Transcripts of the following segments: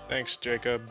Thanks, Jacob.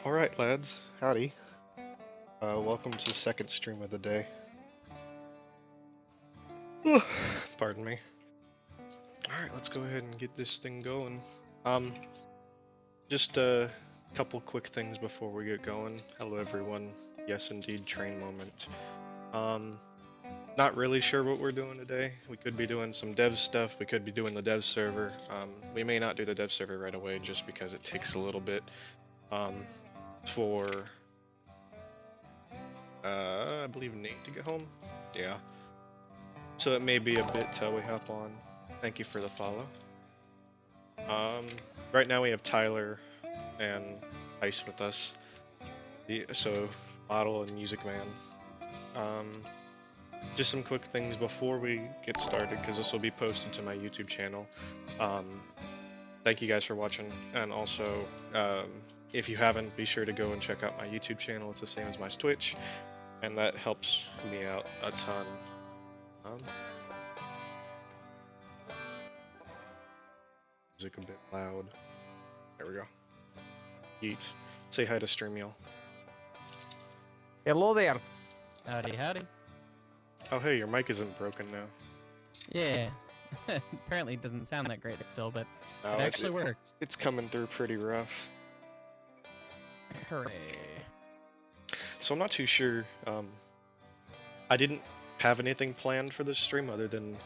Alright, lads. Howdy. Welcome to the second stream of the day. Pardon me. Alright, let's go ahead and get this thing going. Just a couple quick things before we get going. Hello, everyone. Yes, indeed, train moment. Not really sure what we're doing today. We could be doing some dev stuff. We could be doing the dev server. We may not do the dev server right away just because it takes a little bit. For I believe Nate to get home. Yeah. So it may be a bit till we hop on. Thank you for the follow. Right now we have Tyler and Ice with us. So Model and Music Man. Just some quick things before we get started, because this will be posted to my YouTube channel. Thank you guys for watching, and also if you haven't, be sure to go and check out my YouTube channel. It's the same as my Twitch, and that helps me out a ton. Music a bit loud. There we go. Yeet. Say hi to StreamYall. Hello there. Howdy, howdy. Oh hey, your mic isn't broken now. Yeah. Apparently it doesn't sound that great still, but No, it actually works. It's coming through pretty rough. Hooray. So I'm not too sure. I didn't have anything planned for this stream other than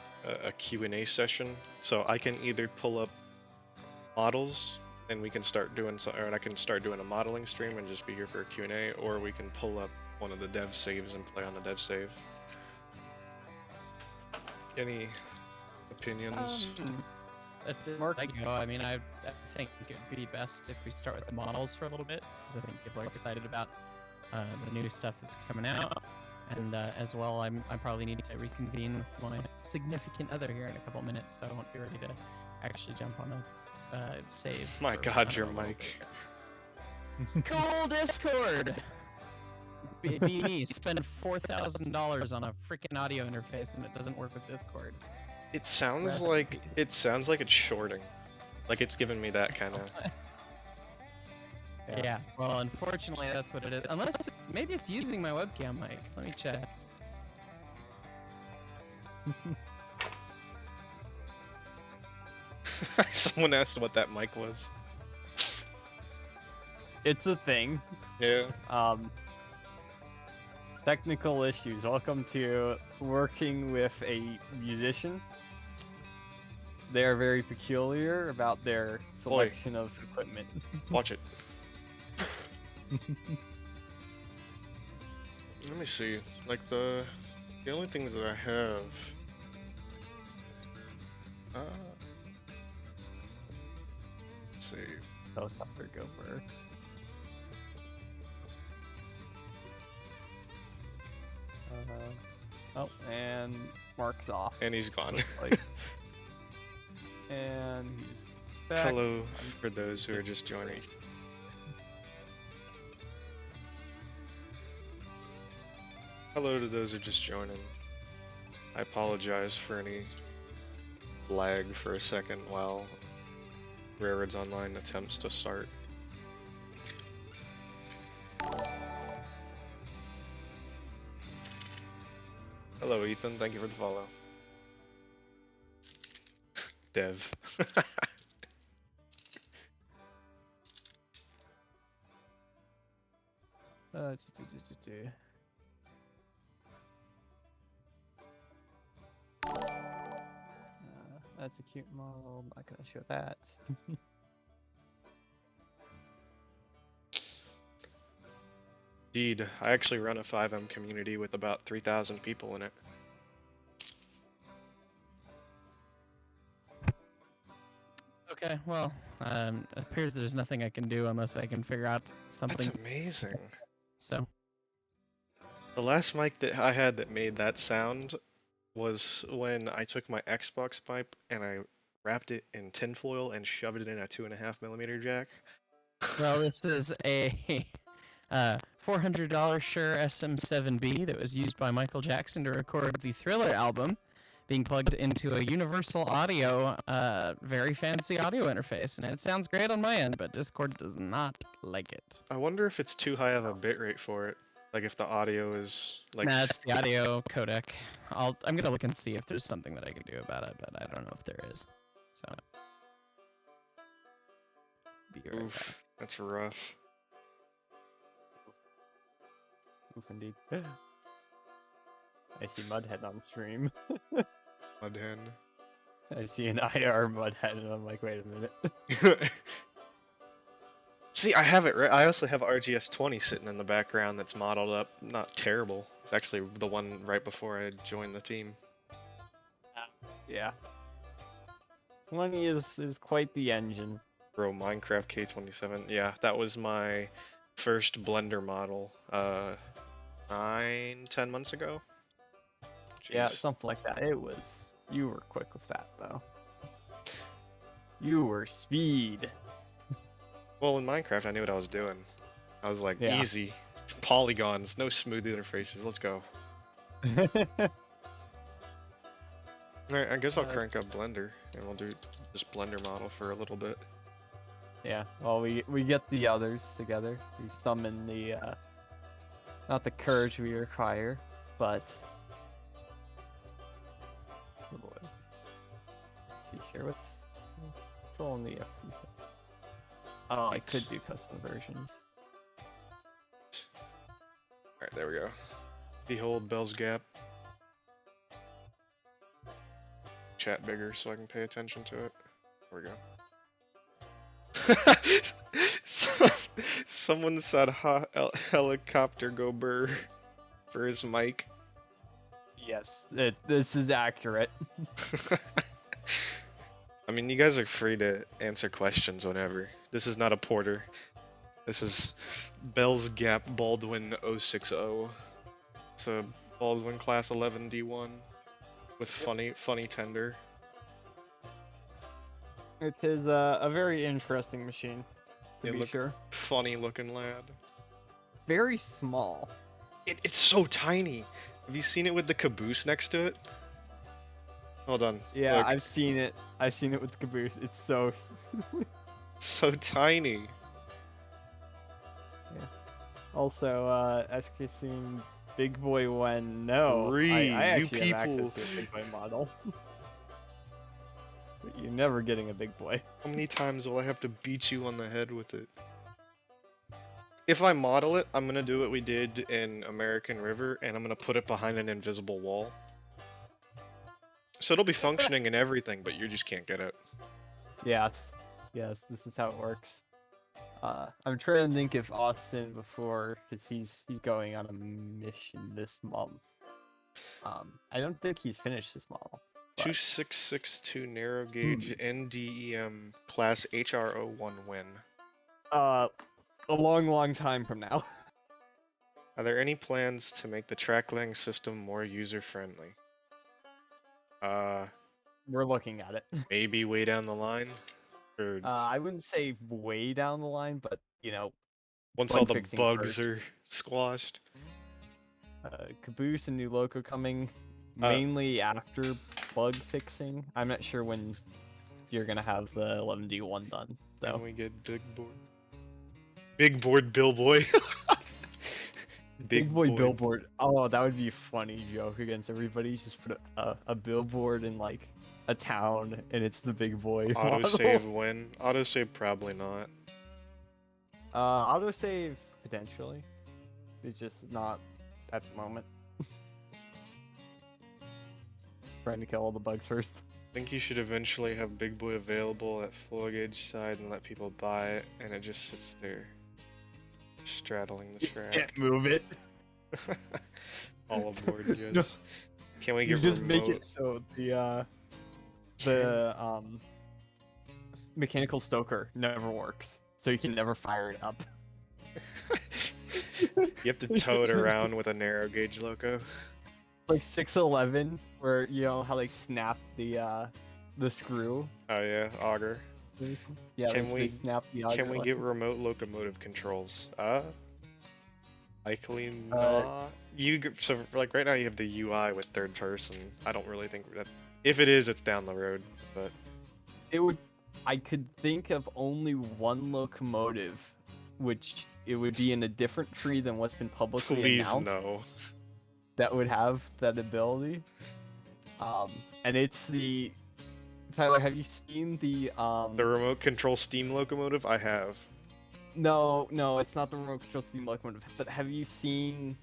a Q&A session. So I can either pull up models and we can start doing or I can start doing a modeling stream and just be here for a Q&A, or we can pull up one of the dev saves and play on the dev save. Any opinions? At the mark I go, I mean, I think it would be best if we start with the models for a little bit, because I think people are excited about the new stuff that's coming out. And as well, I probably need to reconvene with my significant other here in a couple minutes, so I won't be ready to actually jump on save. My for, God, I don't your know, a little mic. bit. Cool Discord. Be me. Spend $4,000 on a freaking audio interface and it doesn't work with Discord. It sounds Rest in like peace. it's shorting. Like it's giving me that kind of. Yeah. Well, unfortunately, that's what it is. Unless maybe it's using my webcam mic. Let me check. Someone asked what that mic was. It's a thing. Yeah. Technical issues. Welcome to working with a musician. They are very peculiar about their selection of equipment. Watch it. Let me see. Like the only things that I have. Let's see. Helicopter gopher. Oh, and Mark's off. And he's gone. Like, and he's back. Hello for those who are just joining. Hello to those who are just joining. I apologize for any lag for a second while Railroads Online attempts to start. Hello Ethan, thank you for the follow. Dev. That's a cute model. I'm not gonna show that. Indeed, I actually run a 5M community with about 3,000 people in it. Okay, well, it appears there's nothing I can do unless I can figure out something. That's amazing. So, The last mic that I had that made that sound was when I took my Xbox pipe and I wrapped it in tinfoil and shoved it in a 2.5mm jack. well, this is a $400 Shure SM7B that was used by Michael Jackson to record the Thriller album, being plugged into a Universal Audio, very fancy audio interface, and it sounds great on my end, but Discord does not like it. I wonder if it's too high of a bitrate for it. Like if the audio is like. That's the audio codec. I'm gonna look and see if there's something that I can do about it, but I don't know if there is. So. Be right Oof, back. that's rough. Oof, indeed. I see Mudhead on stream. Mudhen. I see an IR Mudhead, and I'm like, wait a minute. See, I have it right. I also have RGS20 sitting in the background that's modeled up. Not terrible. It's actually the one right before I joined the team. Yeah. 20 is quite the engine. Bro, Minecraft K27. Yeah, that was my first Blender model 9-10 months ago. Yeah, Jeez. something like that. You were quick with that, though. You were speed. Well, in Minecraft, I knew what I was doing. I was like, Yeah. easy. Polygons, no smooth interfaces, let's go. Alright, I guess I'll crank up Blender, and we'll do this Blender model for a little bit. Yeah, well, we get the others together. We summon the, not the courage we require, but... Oh boy. Let's see here, what's all in the FD set? Oh, I could do custom versions. Alright, there we go. Behold Bell's Gap. Chat bigger so I can pay attention to it. There we go. Someone said helicopter go burr for his mic. Yes, this is accurate. I mean, you guys are free to answer questions whenever. This is not a porter. This is Bell's Gap Baldwin 060. It's a Baldwin class 11D1 with funny tender. It is a very interesting machine, to It be look sure. funny looking lad. Very small. It's so tiny. Have you seen it with the caboose next to it? Hold on. Yeah, Look, I've seen it. I've seen it with the caboose. It's so. it's so tiny. Also, SKC Big Boy When no, Ree, I you actually have people. access to a Big Boy model. But you're never getting a Big Boy. How many times will I have to beat you on the head with it? If I model it, I'm gonna do what we did in American River, and I'm gonna put it behind an invisible wall. So it'll be functioning and everything, but you just can't get it. Yes, yes, this is how it works. I'm trying to think if Austin before, because he's going on a mission this month. I don't think he's finished his model. but- 2662 narrow gauge NDEM class HRO1 win. A long time from now. Are there any plans to make the Tracklink system more user-friendly? We're looking at it. Maybe way down the line? Or I wouldn't say way down the line, but once bug all the fixing bugs first. are squashed? Caboose and new loco coming Uh, mainly after bug fixing. I'm not sure when you're gonna have the 11D1 done though. Can we get big board? Big board Bill Boy. Big boy billboard. Oh, that would be a funny joke against everybody. Just put a billboard in like a town, and it's the big boy. Autosave when? Autosave probably not. Autosave potentially. It's just not at the moment. Trying to kill all the bugs first. I think you should eventually have Big Boy available at full gauge side and let people buy it, and it just sits there, straddling the track. Can't move it. All aboard, yes. Can we You get just remote? make it so the mechanical stoker never works, so you can never fire it up. You have to tow it around with a narrow gauge loco. Like 611, where you know how they snap the screw. Oh yeah, auger. Yeah, Can they we- snap the Can auger we left. get remote locomotive controls? Likely Uh, not. So like right now you have the UI with third person. I don't really think that. If it is, it's down the road. But It would. I could think of only one locomotive, which it would be in a different tree than what's been publicly please announced. no. That would have that ability. And it's the Tyler. Have you seen the The remote control steam locomotive? I have. No, it's not the remote control steam locomotive. But have you seen?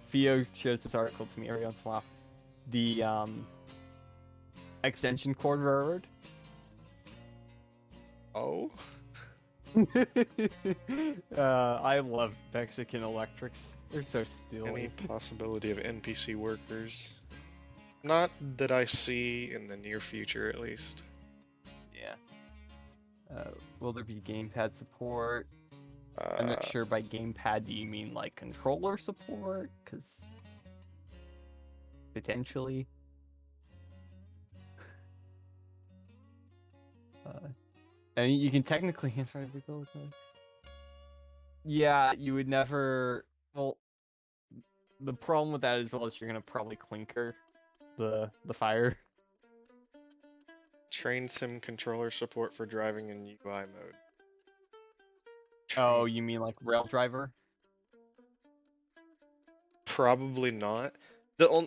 Theo shows this article to me every once in a while. The extension cord railroad. Oh. I love Mexican electrics. They're so Any steely. possibility of NPC workers? Not that I see in the near future, at least. Yeah. Will there be gamepad support? I'm not sure by gamepad do you mean like controller support? Because potentially. I mean, you can technically Yeah, you would never. Well, the problem with that as well is you're gonna probably clinker the fire. Train sim controller support for driving in UI mode. Oh, you mean like rail driver? Probably not.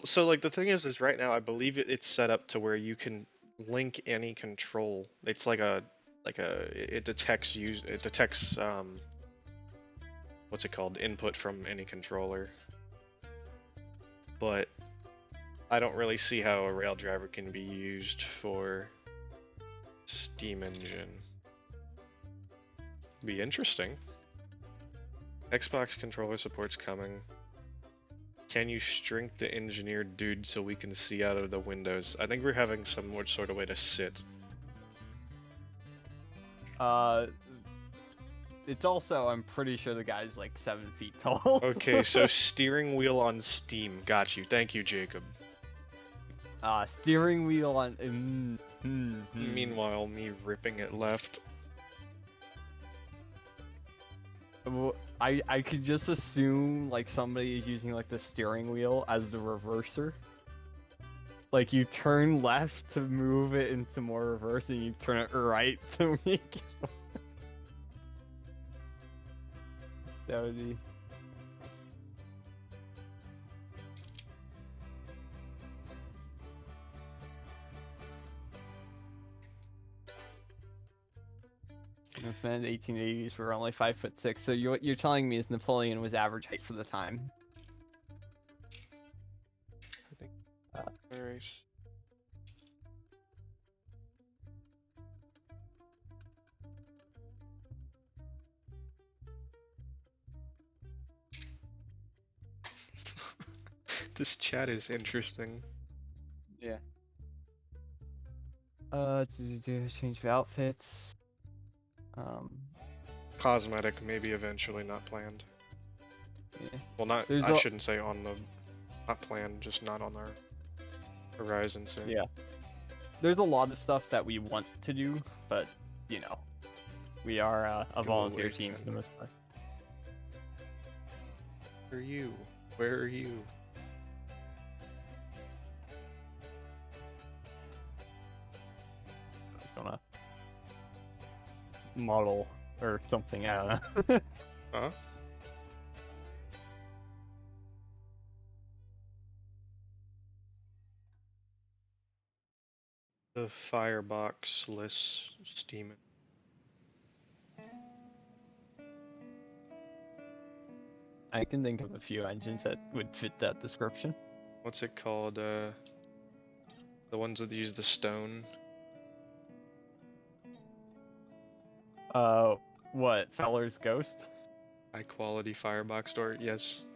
So like the thing is right now I believe it's set up to where you can link any control. It's like it detects what's it called, input from any controller. But I don't really see how a rail driver can be used for steam engine. Be interesting. Xbox controller support's coming. Can you shrink the engineered dude so we can see out of the windows? I think we're having some more sort of way to sit. It's also, I'm pretty sure the guy's like 7 feet tall. Okay, so steering wheel on Steam. Got you. Thank you, Jacob. Steering wheel on. Meanwhile, me ripping it left. Well, I could just assume like somebody is using like the steering wheel as the reverser. Like you turn left to move it into more reverse, and you turn it right to make it. That would be. This man in the 1880s were only 5'6", so what you're telling me is Napoleon was average height for the time. I think. Race. This chat is interesting. Yeah. Change of outfits. Cosmetic, maybe eventually, not planned. Yeah. Well, not. There's I shouldn't say on the. Not planned, just not on our horizon soon. Yeah. There's a lot of stuff that we want to do, but you know, we are a volunteer team for the most part. Where are you? Where are you? Gonna model or something. I don't know. Huh? The firebox lists steam. I can think of a few engines that would fit that description. What's it called? The ones that use the stone. What? Feller's Ghost? High quality firebox door. Yes.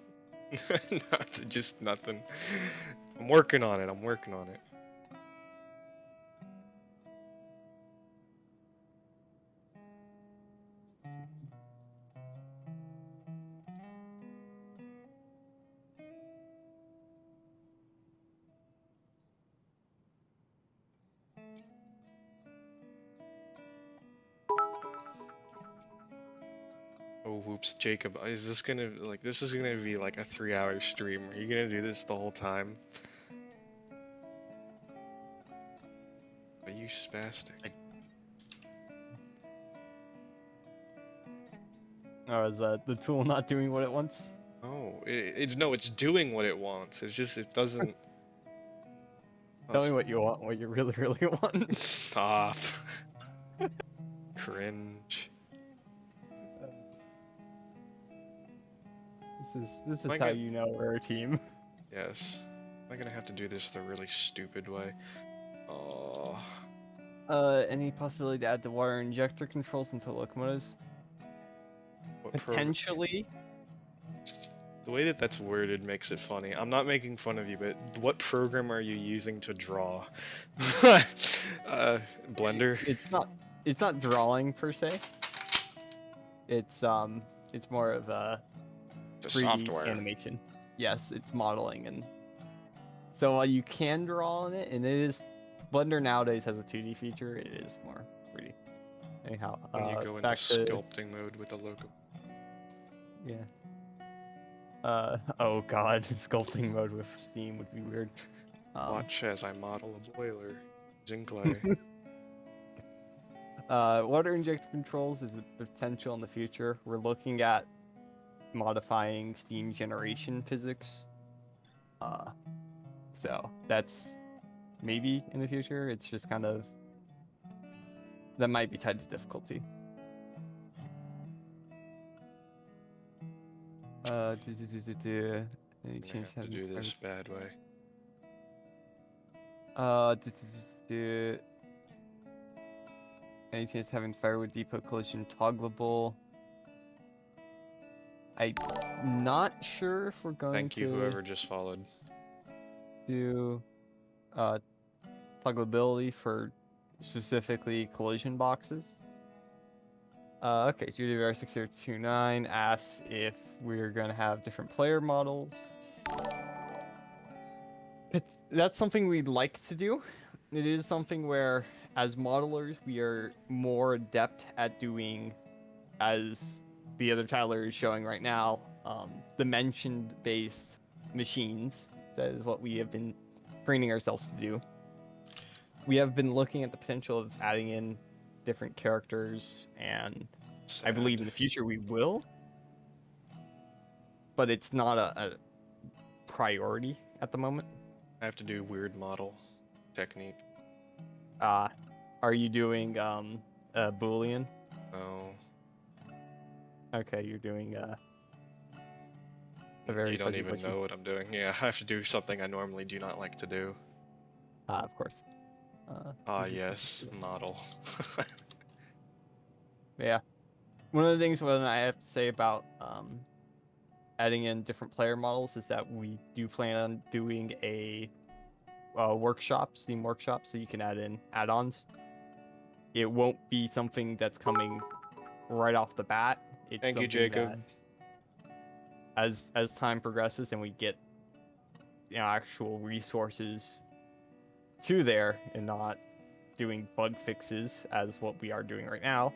Just nothing. I'm working on it. I'm working on it. Oh, whoops, Jacob, is this gonna, like, this is gonna be like a 3-hour stream. Are you gonna do this the whole time? Are you spastic? Or is that the tool not doing what it wants? No, no, it's doing what it wants. It's just, it doesn't. Tell me what you want, what you really, really want. Stop. Cringe. This is Am I how gonna- you know we're a team. Yes. Am I gonna have to do this the really stupid way? Oh. Any possibility to add the water injector controls into locomotives? What Potentially. The way that that's worded makes it funny. I'm not making fun of you, but what program are you using to draw? Blender? It's not drawing per se. It's more of a The 3D software. animation. Yes, it's modeling, and so you can draw on it, and it is. Blender nowadays has a 2D feature. It is more 3D. Anyhow, When you go into back to sculpting mode with the logo. yeah. Oh god, sculpting mode with Steam would be weird. Watch as I model a boiler using clay. Water injector controls is a potential in the future. We're looking at modifying steam generation physics. So that's maybe in the future. It's just kind of that might be tied to difficulty. Any I'm gonna chance have to do this bad way. Any chance having firewood depot collision toggleable? I'm not sure if we're going Thank you, to whoever just followed. do toggleability for specifically collision boxes. Okay, JDVR6029 asks if we're gonna have different player models. That's something we'd like to do. It is something where, as modelers, we are more adept at doing, as the other Tyler is showing right now, dimension-based machines. That is what we have been training ourselves to do. We have been looking at the potential of adding in different characters, and I believe in the future we will. But it's not a priority at the moment. I have to do weird model technique. Are you doing Boolean? Oh, Okay, you're doing a very you don't fuzzy even question. know what I'm doing. Yeah, I have to do something I normally do not like to do. Of course. Yes, model. Yeah. One of the things what I have to say about adding in different player models is that we do plan on doing a workshop, Steam workshop, so you can add in add-ons. It won't be something that's coming right off the bat. It's Thank you, something Jacob. that as time progresses and we get actual resources to there and not doing bug fixes as what we are doing right now.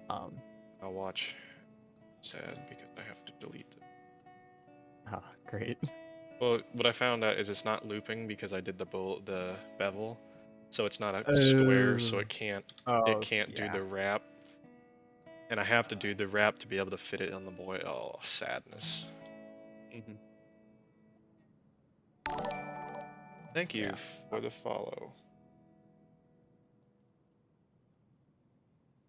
I'll watch. Sad because I have to delete it. Great. Well, what I found out is it's not looping because I did the bevel, so it's not a square, so it can't do the wrap, and I have to do the wrap to be able to fit it on the boy. Oh, sadness. Mhm. Thank you Yeah. for the follow.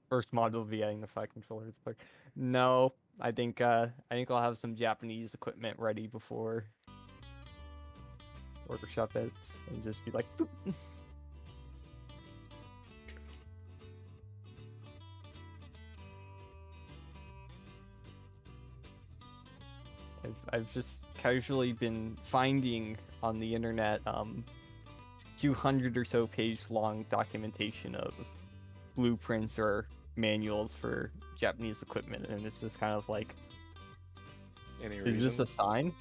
First mod will be adding the flight controller. It's like, no, I think I'll have some Japanese equipment ready before workshop ends, and just be like, "Doop." I've just casually been finding on the internet 200 or so page long documentation of blueprints or manuals for Japanese equipment, and it's just kind of like, Any is reason? this a sign?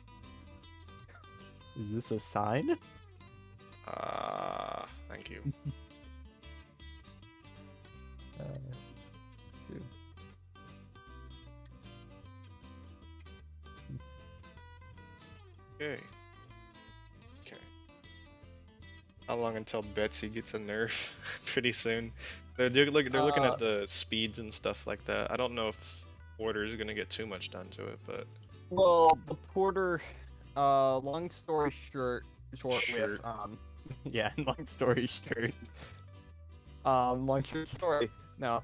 Is this a sign? Thank you. Dude. Okay. Okay. How long until Betsy gets a nerf? Pretty soon. They're looking at the speeds and stuff like that. I don't know if Order's gonna get too much done to it, but Well, the porter, long story short with, yeah, long story short. Long short story. No.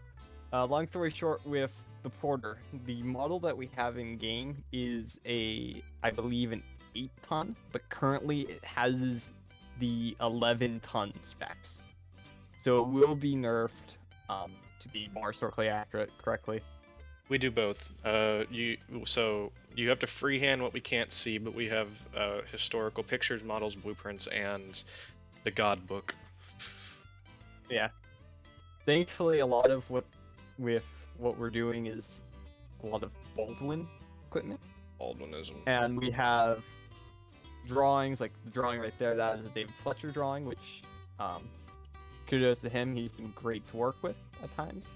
Long story short with the porter, the model that we have in game is I believe an 8-ton, but currently it has the 11-ton specs. So it will be nerfed, to be more historically accurate, correctly. we do both. You have to freehand what we can't see, but we have historical pictures, models, blueprints, and the God book. Yeah. Thankfully, a lot of what we're doing is a lot of Baldwin equipment, Baldwinism. and we have drawings, like the drawing right there. That is a David Fletcher drawing, which kudos to him. He's been great to work with at times.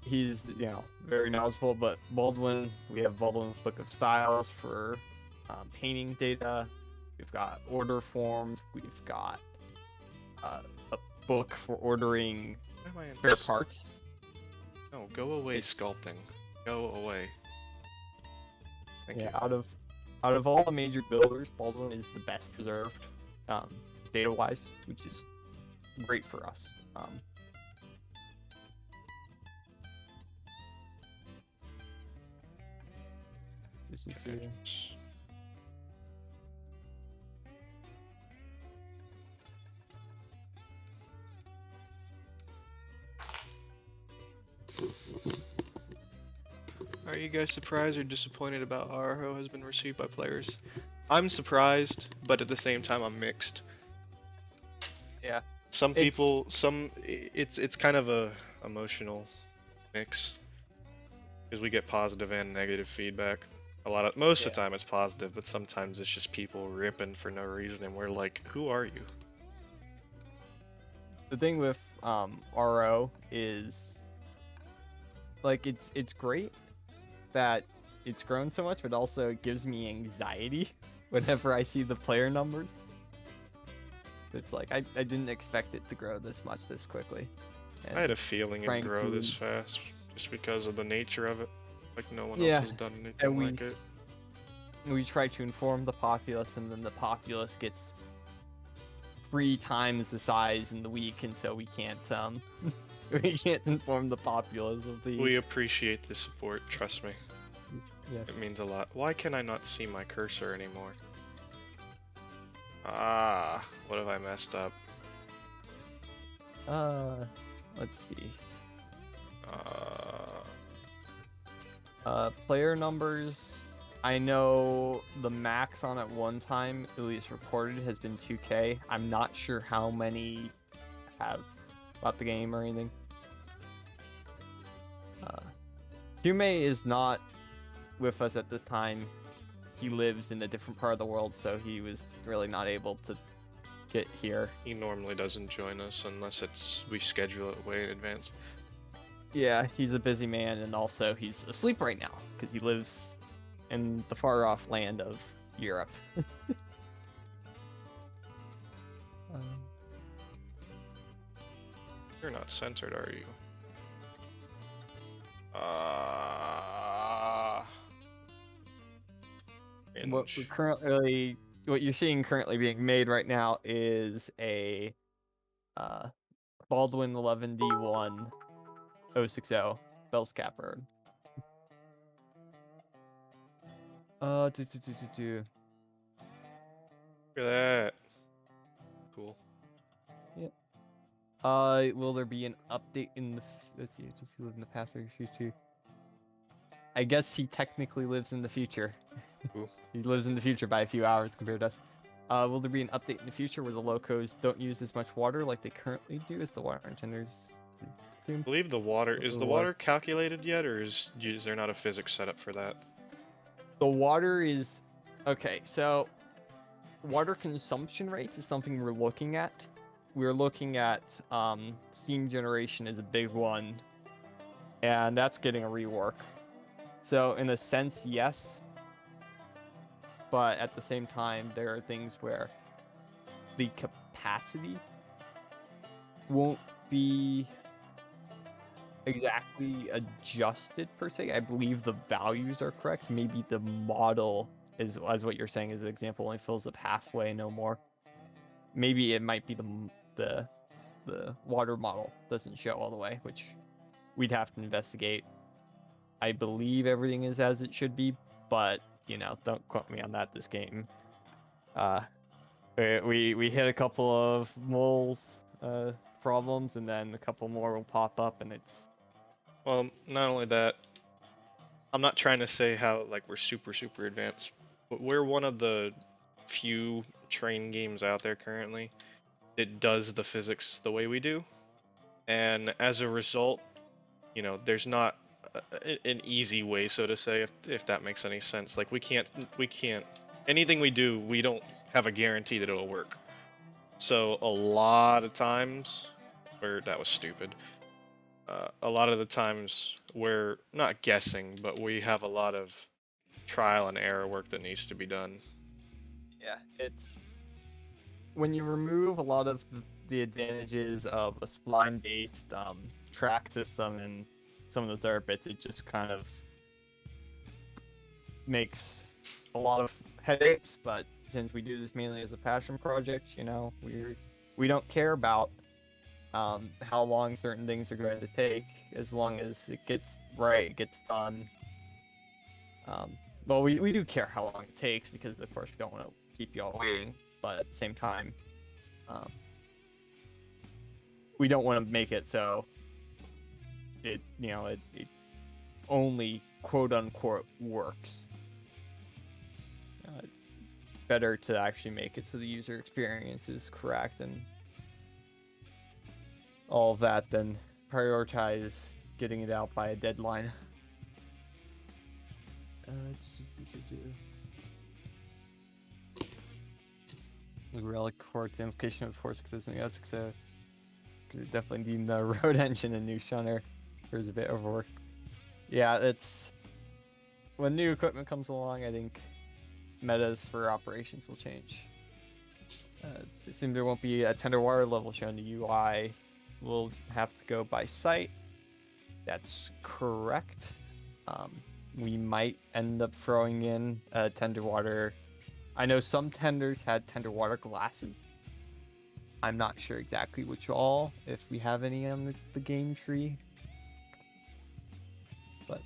He's very knowledgeable, but Baldwin, we have Baldwin's Book of Styles for painting data. We've got order forms. We've got a book for ordering spare parts. No, go away, sculpting. Go away. Thank you. Out of all the major builders, Baldwin is the best preserved, data-wise, which is great for us. Are you guys surprised or disappointed about how Arho has been received by players? I'm surprised, but at the same time I'm mixed. Yeah. Some people, it's kind of a emotional mix because we get positive and negative feedback. Most of Yeah. the time it's positive, but sometimes it's just people ripping for no reason, and we're like, who are you? The thing with RO is like it's great that it's grown so much, but also it gives me anxiety whenever I see the player numbers. It's like I didn't expect it to grow this much this quickly. I had a And feeling it'd trying grow to this fast, just because of the nature of it. Like no one else yeah, has done anything and like it. we try to inform the populace, and then the populace gets 3 times the size in the week, and so we can't we can't inform the populace of the We appreciate the support, trust me. yes. It means a lot. Why can I not see my cursor anymore? Ah, what have I messed up? Let's see. Uh, Player numbers. I know the max on at one time, at least reported, has been 2K. I'm not sure how many have bought the game or anything. Hume is not with us at this time. He lives in a different part of the world, so he was really not able to get here. he normally doesn't join us unless we schedule it way in advance. Yeah, he's a busy man, and also he's asleep right now because he lives in the far off land of Europe. You're not centered, are you? What you're seeing currently being made right now is a Baldwin 11D1 060 Bell's Capper. Look at that. Cool. Will there be an update in the? Let's see. Does he live in the past or future? I guess he technically lives in the future. Cool. He lives in the future by a few hours compared to us. Will there be an update in the future where the locos don't use as much water like they currently do? As the water intenders assume? I believe the water is the water calculated yet, or is there not a physics setup for that? The water is okay. So, water consumption rates is something we're looking at. We're looking at steam generation is a big one, and that's getting a rework. So, in a sense, yes. But at the same time, there are things where the capacity won't be exactly adjusted per se. I believe the values are correct. Maybe the model is, as what you're saying, is the example only fills up halfway, no more. Maybe it might be the water model doesn't show all the way, which we'd have to investigate. I believe everything is as it should be, but don't quote me on that this game. We hit a couple of moles problems, and then a couple more will pop up, and it's Well, not only that, I'm not trying to say how like we're super advanced, but we're one of the few train games out there currently that does the physics the way we do, and as a result, there's not an easy way, so to say, if that makes any sense. Like we can't anything we do, we don't have a guarantee that it'll work. So a lot of times, or that was stupid. A lot of the times we're not guessing, but we have a lot of trial and error work that needs to be done. yeah, it's when you remove a lot of the advantages of a spline-based track system and some of those other bits, it just kind of makes a lot of headaches. But since we do this mainly as a passion project, we don't care about how long certain things are going to take, as long as it gets right, it gets done. Well, we do care how long it takes, because of course we don't want to keep you all waiting, but at the same time, we don't want to make it so it only quote unquote works. Better to actually make it so the user experience is correct and all of that than prioritize getting it out by a deadline. The relic court's implication of 4.6 and the S6. Could definitely need the road engine and new shunner. There's a bit overwork. Yeah, it's when new equipment comes along. I think metas for operations will change. Assume there won't be a tender water level shown. The UI will have to go by sight. That's correct. We might end up throwing in tender water. I know some tenders had tender water glasses. I'm not sure exactly which all, if we have any on the game tree. But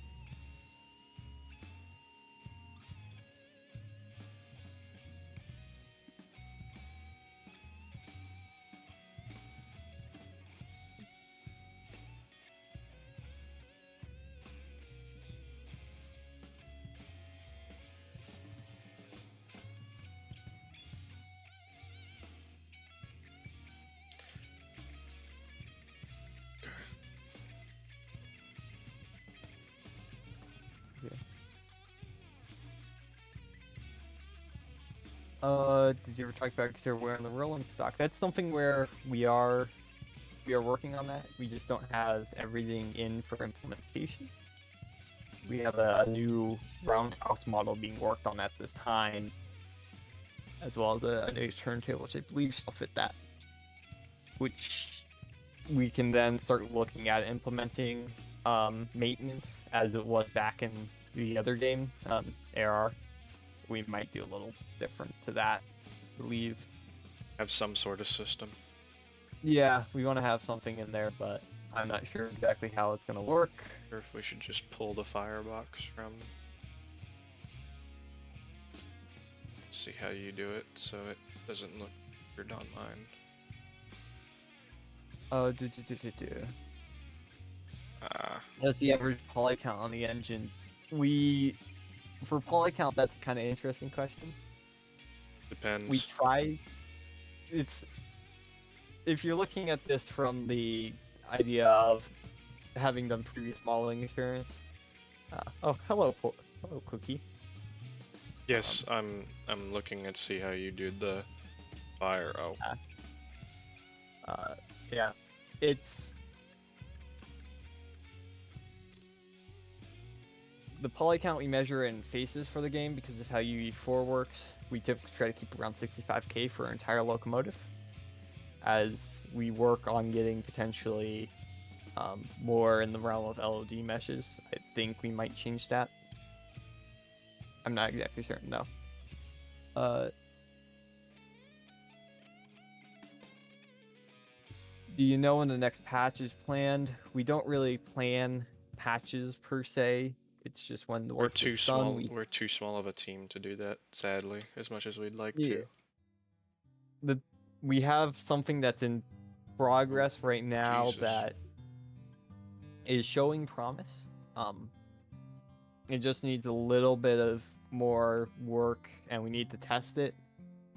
did you ever talk about exterior wear on the rolling stock? That's something where we are working on that. We just don't have everything in for implementation. We have a new roundhouse model being worked on at this time, as well as a new turntable, which I believe shall fit that. Which we can then start looking at implementing maintenance as it was back in the other game, AR. We might do a little different to that, I believe. Have some sort of system. Yeah, we want to have something in there, but I'm not sure exactly how it's going to work. Or if we should just pull the firebox from. See how you do it so it doesn't look weird online. That's the average poly count on the engines. For poly count, that's a kind of interesting question. Depends. We try. If you're looking at this from the idea of having done previous modeling experience. Oh, hello, Cookie. Yes, I'm looking at see how you do the fire. Oh. Yeah, it's the poly count we measure in faces for the game because of how UE4 works. We typically try to keep around 65k for our entire locomotive. As we work on getting potentially more in the realm of LOD meshes, I think we might change that. I'm not exactly certain though. Do you know when the next patch is planned? We don't really plan patches per se. It's just when the work gets done. We're too small of a team to do that, sadly, as much as we'd like Yeah. to. We have something that's in progress right now Jesus. that is showing promise. It just needs a little bit of more work, and we need to test it.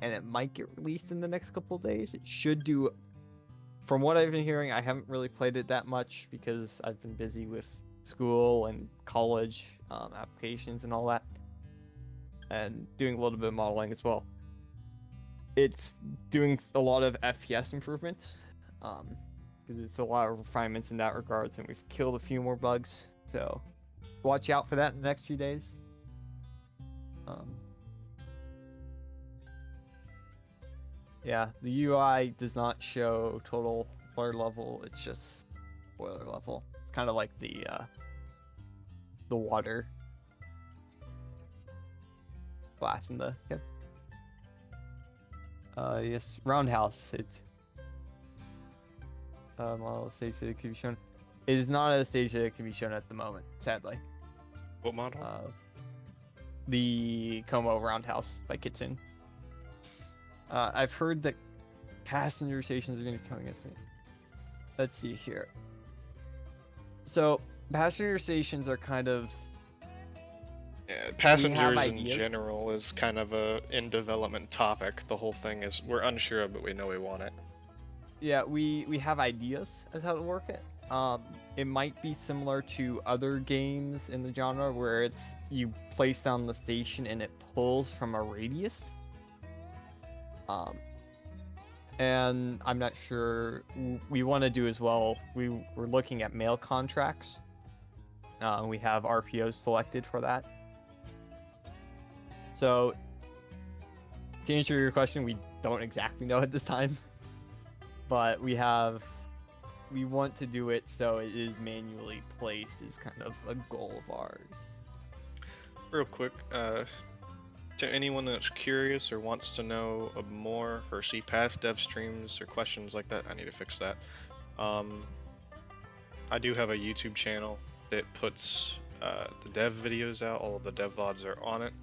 And it might get released in the next couple of days. It should do. From what I've been hearing, I haven't really played it that much because I've been busy with school and college applications and all that, and doing a little bit of modeling as well. It's doing a lot of FPS improvements because it's a lot of refinements in that regards, and we've killed a few more bugs, so watch out for that in the next few days. Yeah, the UI does not show total water level, it's just boiler level. It's kind of like the water glass in the yes, roundhouse. It's model stage that it can be shown. It is not at a stage that it can be shown at the moment, sadly. What model? The Como roundhouse by Kitsune. I've heard that passenger stations are going to be coming in soon. Let's see here. So, passenger stations are kind of... Yeah, passengers in general is kind of a in development topic. The whole thing is we're unsure of, but we know we want it. Yeah, we have ideas as how to work it. it might be similar to other games in the genre where it's you place down the station and it pulls from a radius. And I'm not sure we want to do as well. We're looking at mail contracts. We have RPOs selected for that. So to answer your question, we don't exactly know at this time, but we want to do it so it is manually placed is kind of a goal of ours. Real quick, to anyone that's curious or wants to know more or see past dev streams or questions like that, I need to fix that. I do have a YouTube channel that puts the dev videos out. All of the dev VODs are on it.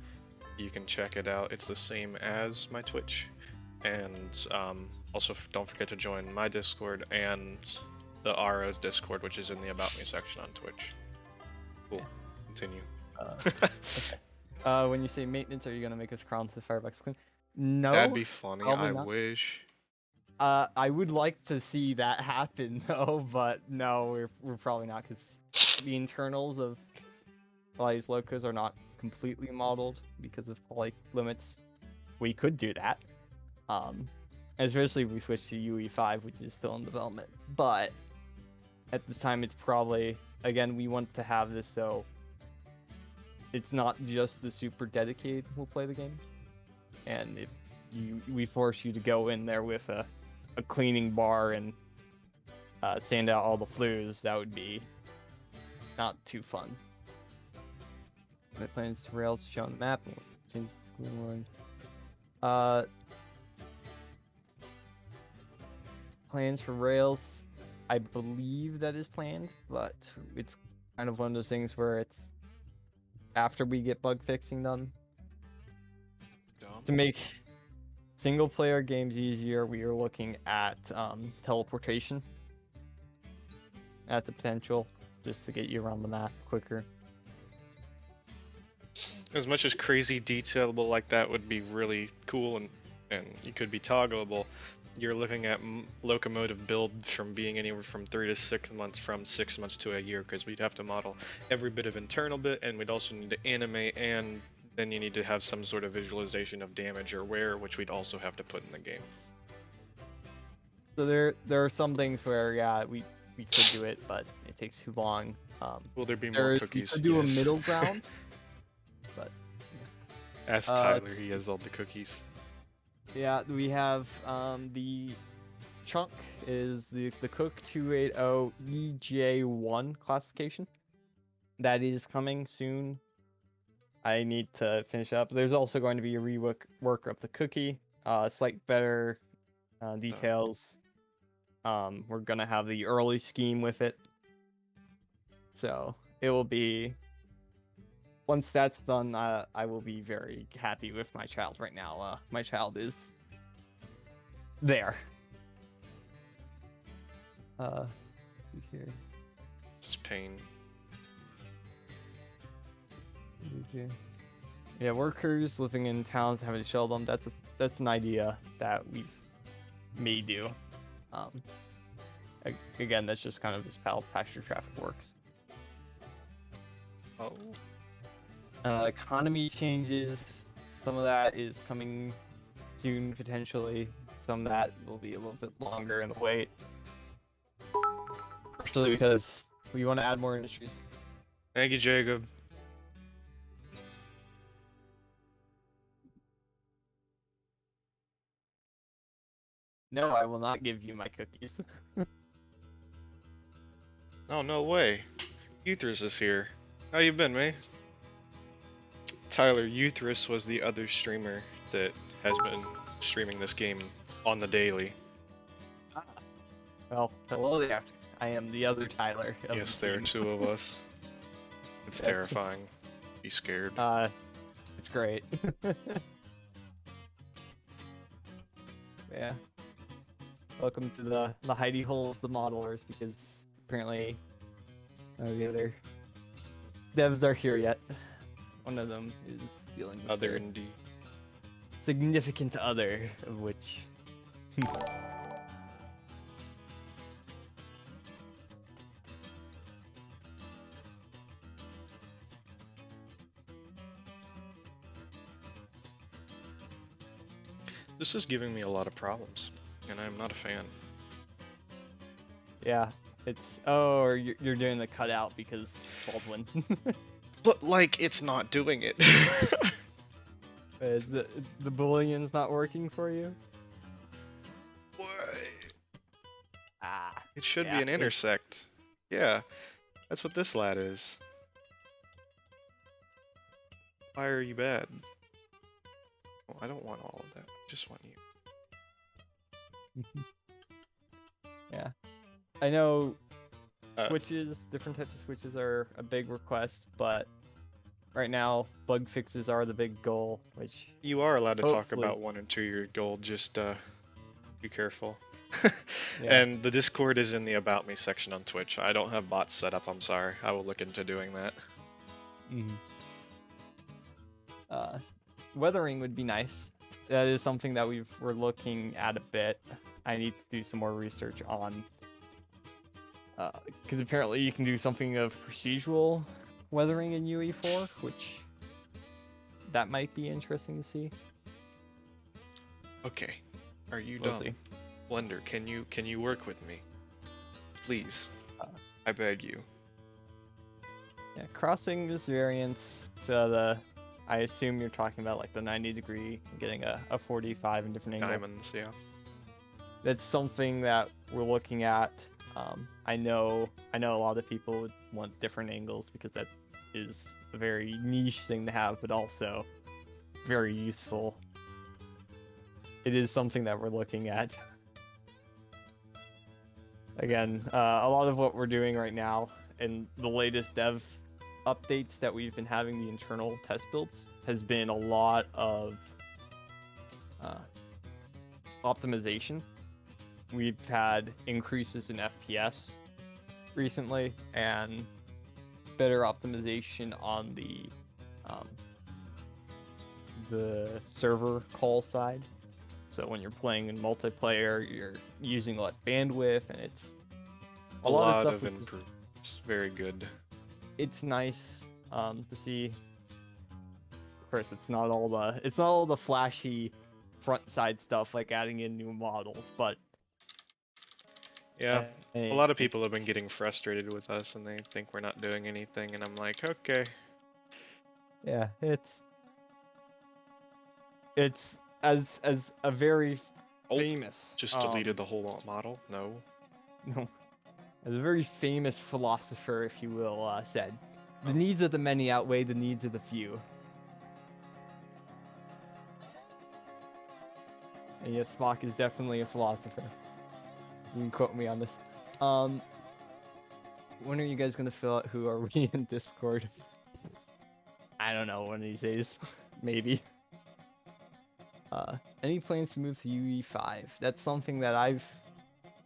You can check it out. It's the same as my Twitch. And also don't forget to join my Discord and the RO's Discord, which is in the About Me section on Twitch. Cool. Continue. When you say maintenance, are you gonna make us crawl into the firebox clean? No. That'd be funny. probably I not. wish. I would like to see that happen though, but no, we're probably not because the internals of these locos are not completely modeled because of poly limits. We could do that, especially if we switch to UE5, which is still in development. But at this time, it's probably again we want to have this so it's not just the super dedicated who will play the game, and if we force you to go in there with a cleaning bar and sand out all the flues, that would be not too fun. My plans to Rails show on the map. Change the school one. Plans for Rails, I believe that is planned, but it's kind of one of those things where it's after we get bug fixing done. Dumb. To make single player games easier, we are looking at teleportation. That's a potential just to get you around the map quicker. As much as crazy detailable like that would be really cool and it could be toggleable, you're looking at locomotive build from being anywhere from 3 to 6 months, from 6 months to a year, because we'd have to model every bit of internal bit, and we'd also need to animate, and then you need to have some sort of visualization of damage or wear, which we'd also have to put in the game. So there are some things where we could do it, but it takes too long. Will there be more We cookies? could do Yes. a middle ground, but Ask Tyler, he has all the cookies. yeah, we have the chunk is the Cook 280 EJ1 classification. That is coming soon. I need to finish up. There's also going to be a rework of the cookie, slight better details. We're gonna have the early scheme with it, so it will be. Once that's done, I will be very happy with my child. Right now, my child is there. Here. This is pain. Yeah, workers living in towns having to shell them. That's an idea that may do. Again, that's just kind of just how pasture traffic works. Oh. Economy changes. Some of that is coming soon, potentially. Some of that will be a little bit longer in the wait. Partially because we want to add more industries. Thank you, Jacob. No, I will not give you my cookies. Oh, no way. Euthris is here. How you been, man? Tyler, Euthris was the other streamer that has been streaming this game on the daily. Well, hello there. I am the other Tyler. Yes, there are two of us. It's Yes. terrifying. Be scared. It's great. Yeah. Welcome to the hidey hole of the modelers, because apparently the other devs are here yet. One of them is dealing with Other their indeed. significant other, of which This is giving me a lot of problems, and I'm not a fan. Yeah, it's or you're doing the cutout because Baldwin. But like, it's not doing it. Is the Boolean's not working for you? What? Ah, It should yeah, be an intersect. Yeah, that's what this lat is. Why are you bad? Well, I don't want all of that. I just want you. Yeah, I know Uh, switches, different types of switches are a big request, but right now bug fixes are the big goal, which You are allowed to talk hopefully- about 1 and 2-year gold, just be careful. Yeah. And the Discord is in the About Me section on Twitch. I don't have bots set up, I'm sorry. I will look into doing that. Weathering would be nice. That is something that we're looking at a bit. I need to do some more research on, because apparently you can do something of procedural weathering in UE4, which that might be interesting to see. Okay, are you We'll done? see. Blender, can you work with me? Please. Uh, I beg you. Yeah, crossing this variance. So I assume you're talking about like the 90 degree, getting a 45 in different angles. Diamonds, yeah. That's something that we're looking at. I know a lot of people would want different angles because that is a very niche thing to have, but also very useful. It is something that we're looking at. Again, a lot of what we're doing right now in the latest dev updates that we've been having, the internal test builds, has been a lot of optimization. We've had increases in FPS recently and better optimization on the server call side. So when you're playing in multiplayer, you're using less bandwidth, and it's A lot stuff of which is- improvements. Very good. It's nice to see. Of course, it's not all the flashy front side stuff like adding in new models, but Yeah. a A lot of people have been getting frustrated with us and they think we're not doing anything, and I'm like, okay. Yeah, it's as a very Oh, famous just deleted the whole model? No. no, as a very famous philosopher, if you will, said, the needs of the many outweigh the needs of the few. And yes, Spock is definitely a philosopher. You can quote me on this. When are you guys gonna fill out who are we in Discord? I don't know, one of these days. Maybe. Any plans to move to UE5? That's something that I've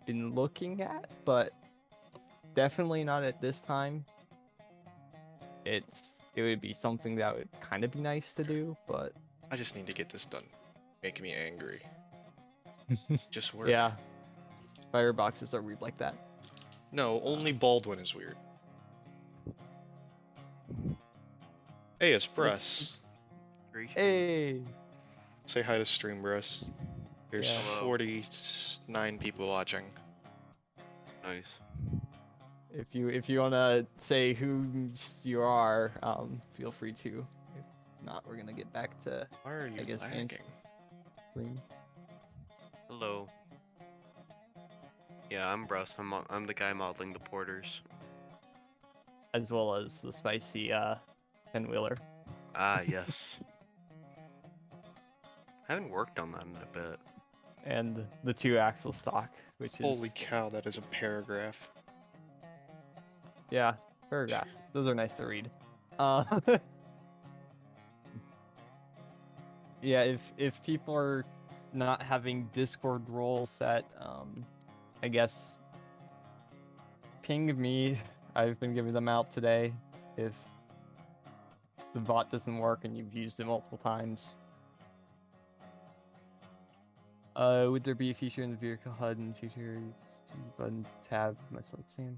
been looking at, but definitely not at this time. It would be something that would kind of be nice to do, but I just need to get this done. Making me angry. Just work. yeah, fireboxes are weird like that. No, only Baldwin is weird. Hey, it's Bruss. Hey, Say hi to Stream Bruss. There's Yeah. Hello. 49 people watching. Nice. if you wanna say who you are, feel free to. If not, we're gonna get back to Why are you I guess lagging? Green. Hello. Yeah, I'm Bruss. I'm the guy modeling the porters. As well as the spicy 10-wheeler. Ah, yes. Haven't worked on that in a bit. And the 2-axle stock, which is Holy cow, that is a paragraph. yeah, paragraph. Those are nice to read. Yeah, if people are not having Discord roles set, I guess ping me. I've been giving them out today. If the bot doesn't work and you've used it multiple times. Would there be a feature in the vehicle HUD in the future? Use button tab myself same.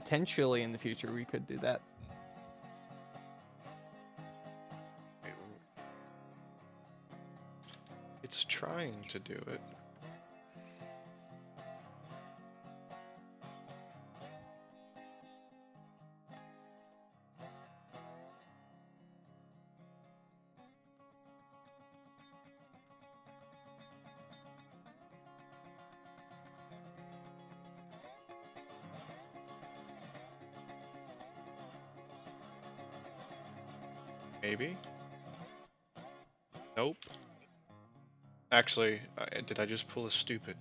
potentially in the future we could do that. It's trying to do it. Maybe? Nope. Actually, did I just pull a stupid?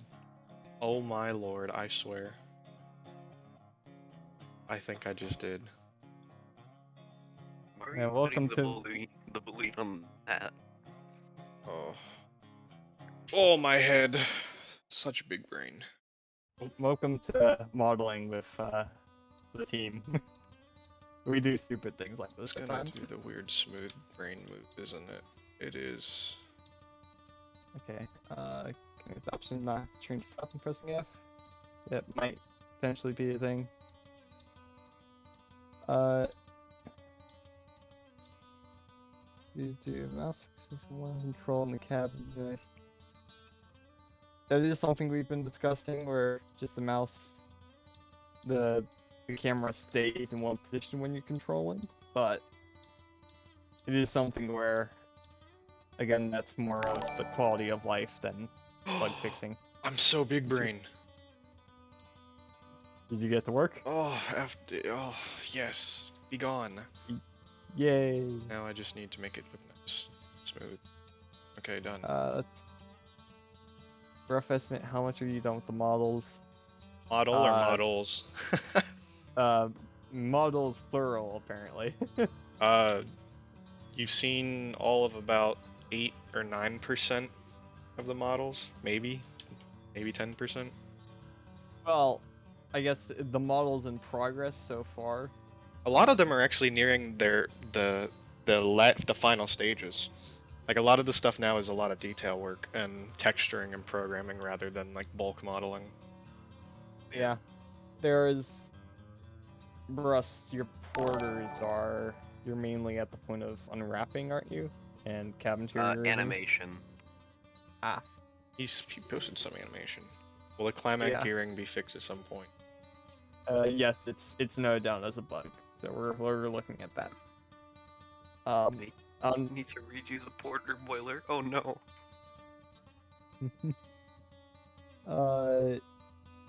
Oh my lord, I swear. I think I just did. Why are Yeah, you welcome putting to- the bully on that? Oh. Oh, my head. Such a big brain. Welcome to modeling with the team. We do stupid things like this It's gonna sometimes. do the weird smooth brain move, isn't it? It is. Okay. Can we option not to turn stop and pressing F? That might potentially be a thing. You do mouse system one control in the cabin device. That is something we've been discussing, where just the mouse, the camera stays in one position when you're controlling, but it is something where, again, that's more of the quality of life than bug fixing. I'm so big brain. Did you get to work? Oh, oh, yes. Be gone. Yay! Now I just need to make it look nice. Smooth. Okay, done. Let's rough estimate how much are you done with the models? Model or models? Models plural apparently. You've seen all of about 8 or 9% of the models, maybe 10%. Well, I guess the models in progress so far. A lot of them are actually nearing the final stages. Like a lot of the stuff now is a lot of detail work and texturing and programming rather than like bulk modeling. Yeah, there is. Russ, your porters you're mainly at the point of unwrapping, aren't you? And cabin interior Animation. Ah, He posted some animation. Will the climax Yeah. gearing be fixed at some point? yes, it's noted down as a bug, so we're looking at that. Need to redo the porter boiler. Oh no.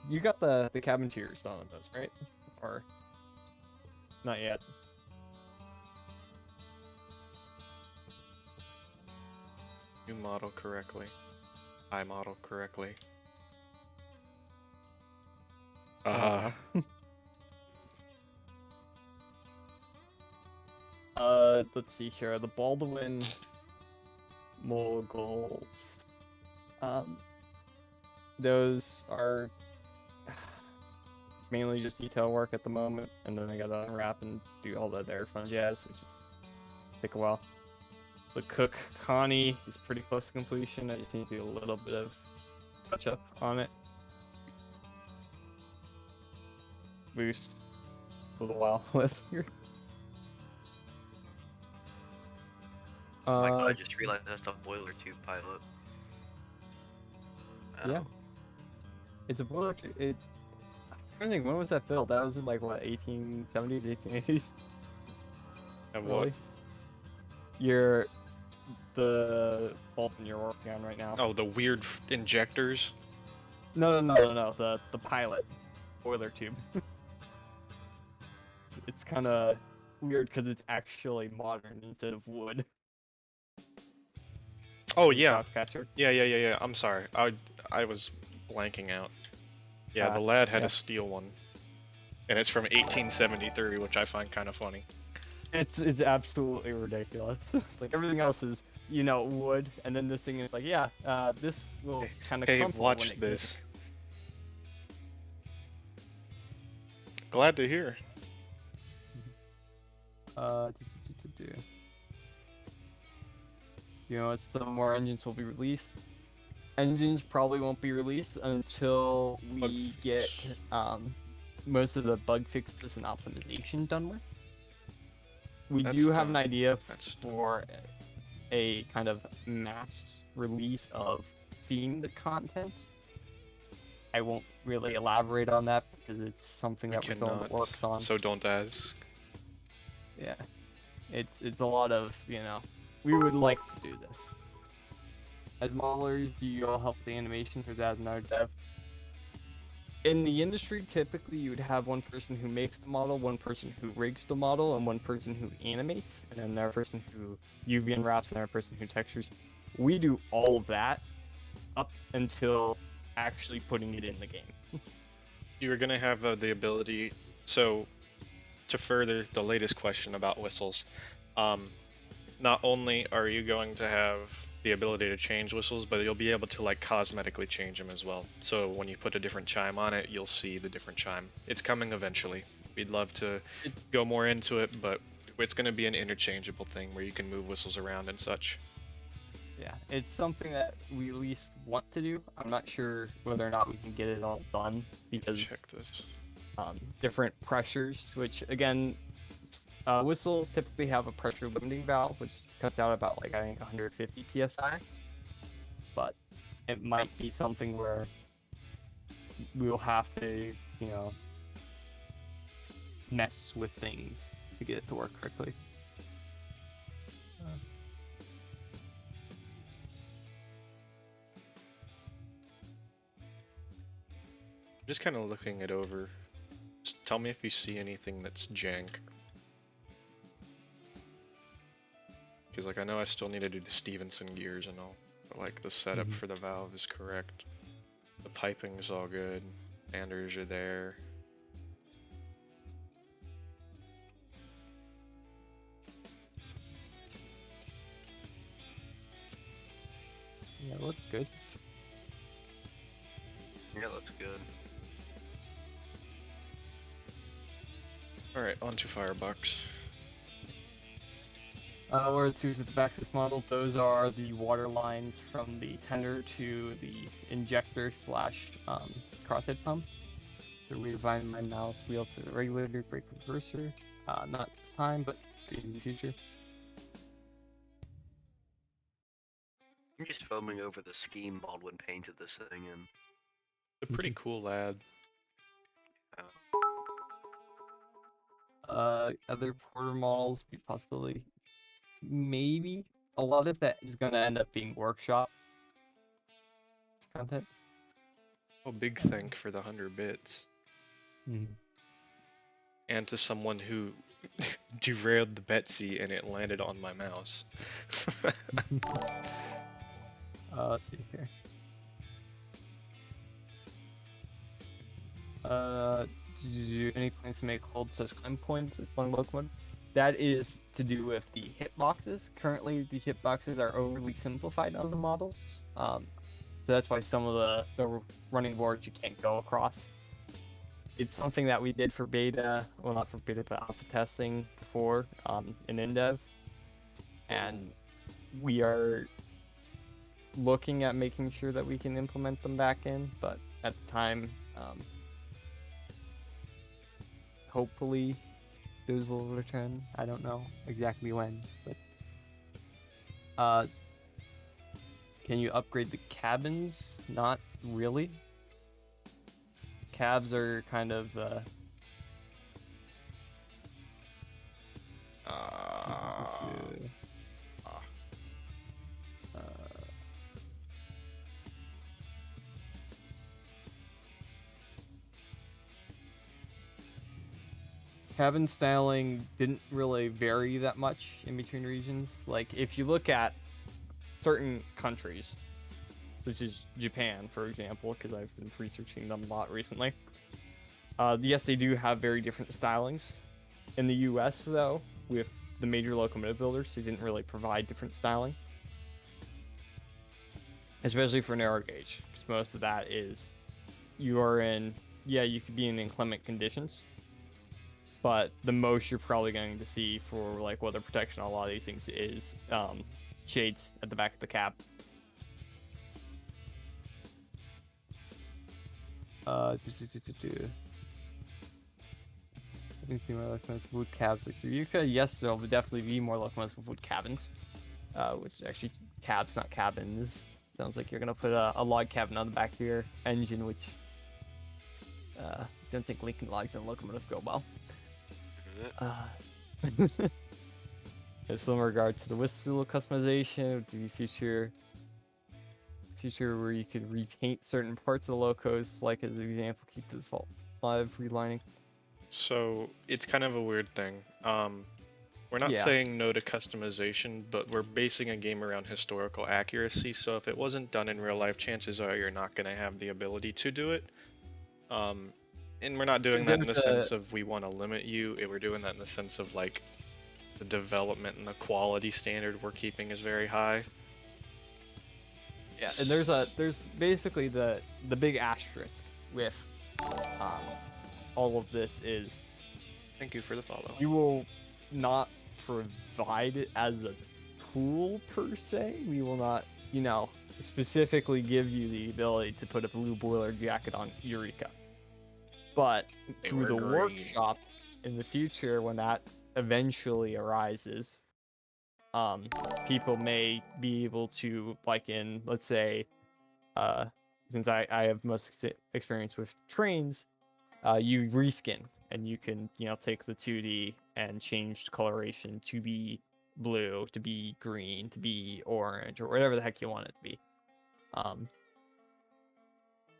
You got the cabin interiors done on those, right? Or not yet? You model correctly. I model correctly. Let's see here. The Baldwin moguls. Those are mainly just detail work at the moment, and then I gotta unwrap and do all that air fun jazz, which is take a while. The cook Connie is pretty close to completion. I just need to do a little bit of touch up on it. Boost a little while with here. Oh my god, I just realized that's a boiler tube pilot. Yeah. It's a boiler. I don't think, when was that built? That was in like what, 1870s, 1880s? And what? The Bolton you're working on right now. Oh, the weird injectors. No. The pilot boiler tube. It's kind of weird because it's actually modern instead of wood. Oh yeah. Shot catcher. Yeah. I'm sorry. I was blanking out. Yeah, the lad had a steel one, and it's from 1873, which I find kind of funny. It's absolutely ridiculous. Like everything else is, wood, and then this thing is like, this will kind of Hey, crumple watch when it this. Glad to hear. Some more engines will be released. Engines probably won't be released until we get most of the bug fixes and optimization done with. We That's do have an done. idea That's done. for a kind of mass release of themed content. I won't really elaborate on that because it's something that we're still in the Cannot, works on. so don't ask. Yeah, it's a lot of, we would like to do this. As modelers, do you all help the animations or is that another dev? In the industry, typically you would have one person who makes the model, one person who rigs the model, and one person who animates, and then another person who UV unwraps, and another person who textures. We do all of that up until actually putting it in the game. You're gonna have the ability. So, to further the latest question about whistles, not only are you going to have the ability to change whistles, but you'll be able to like cosmetically change them as well. So when you put a different chime on it, you'll see the different chime. It's coming eventually. We'd love to go more into it, but it's going to be an interchangeable thing where you can move whistles around and such. Yeah, it's something that we at least want to do. I'm not sure whether or not we can get it all done because Check this. different pressures, which again, whistles typically have a pressure limiting valve, which cuts out about like I think 150 psi. But it might be something where we'll have to, mess with things to get it to work correctly. Just kind of looking it over. Just tell me if you see anything that's jank. Because like I know I still need to do the Stevenson gears and all, but like the setup for the valve is correct. The piping's all good. Anders are there. Yeah, it looks good. Yeah, looks good. Alright, on to Firebox. Where it sees at the back of this model, those are the water lines from the tender to the injector slash crosshead pump. So rewind my mouse wheel to the regulator, brake reverser. Not this time, but in the future. I'm just foaming over the scheme Baldwin painted this thing in. A pretty cool lad. Other porter models, possibly, maybe. A lot of that is going to end up being workshop content. Oh, big thank for the 100 bits. And to someone who derailed the Betsy and it landed on my mouse. Let's see here. Any plans to make hold such climb points at one locomotive? That is to do with the hitboxes. Currently, the hitboxes are overly simplified on the models. So that's why some of the running boards you can't go across. It's something that we did for beta, well not for beta, but alpha testing before in InDev. And we are looking at making sure that we can implement them back in, but at the time, hopefully those will return. I don't know exactly when, but can you upgrade the cabins? Not really. Cabs are kind of cabin styling didn't really vary that much in between regions. Like if you look at certain countries, such as Japan, for example, because I've been researching them a lot recently. Yes, they do have very different stylings. In the US, though, with the major locomotive builders, they didn't really provide different styling. Especially for narrow gauge, because most of that is you are in, you could be in inclement conditions, but the most you're probably going to see for like weather protection on a lot of these things is shades at the back of the cab. Let me see more locomotives with wood cabs like the Yuka. Yes, there will definitely be more locomotives with wood cabins. Which is actually cabs, not cabins. Sounds like you're gonna put a log cabin on the back of your engine, which don't think linking logs in a locomotive go well. In similar regard to the whistle customization, would be future where you could repaint certain parts of the locos, like as an example, keep the default 5 relining. So it's kind of a weird thing. We're not Yeah. saying no to customization, but we're basing a game around historical accuracy. So if it wasn't done in real life, chances are you're not going to have the ability to do it. And we're not doing that in the sense of we want to limit you. We're doing that in the sense of like the development and the quality standard we're keeping is very high. Yeah, and there's basically the big asterisk with all of this is Thank you for the follow. you will not provide it as a tool per se. We will not, specifically give you the ability to put a blue boiler jacket on Eureka. But through the green. workshop in the future, when that eventually arises, people may be able to, like in, let's say, since I have most experience with trains, you reskin and you can, take the 2D and change the coloration to be blue, to be green, to be orange, or whatever the heck you want it to be.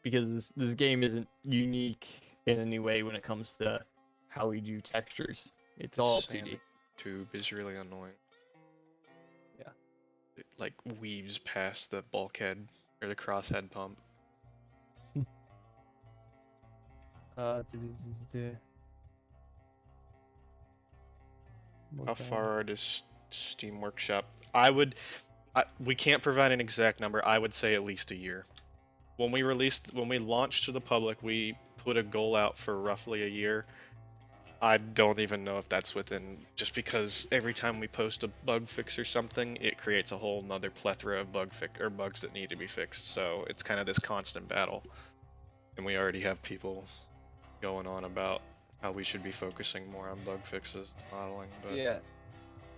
Because this game isn't unique in any way when it comes to how we do textures. It's all 2D. Tube is really annoying. Yeah. It like weaves past the bulkhead or the crosshead pump. How far does Steam Workshop? We can't provide an exact number. I would say at least a year. When we launched to the public, we put a goal out for roughly a year. I don't even know if that's within, just because every time we post a bug fix or something, it creates a whole nother plethora of bugs that need to be fixed. So it's kind of this constant battle. And we already have people going on about how we should be focusing more on bug fixes and modeling, but yeah,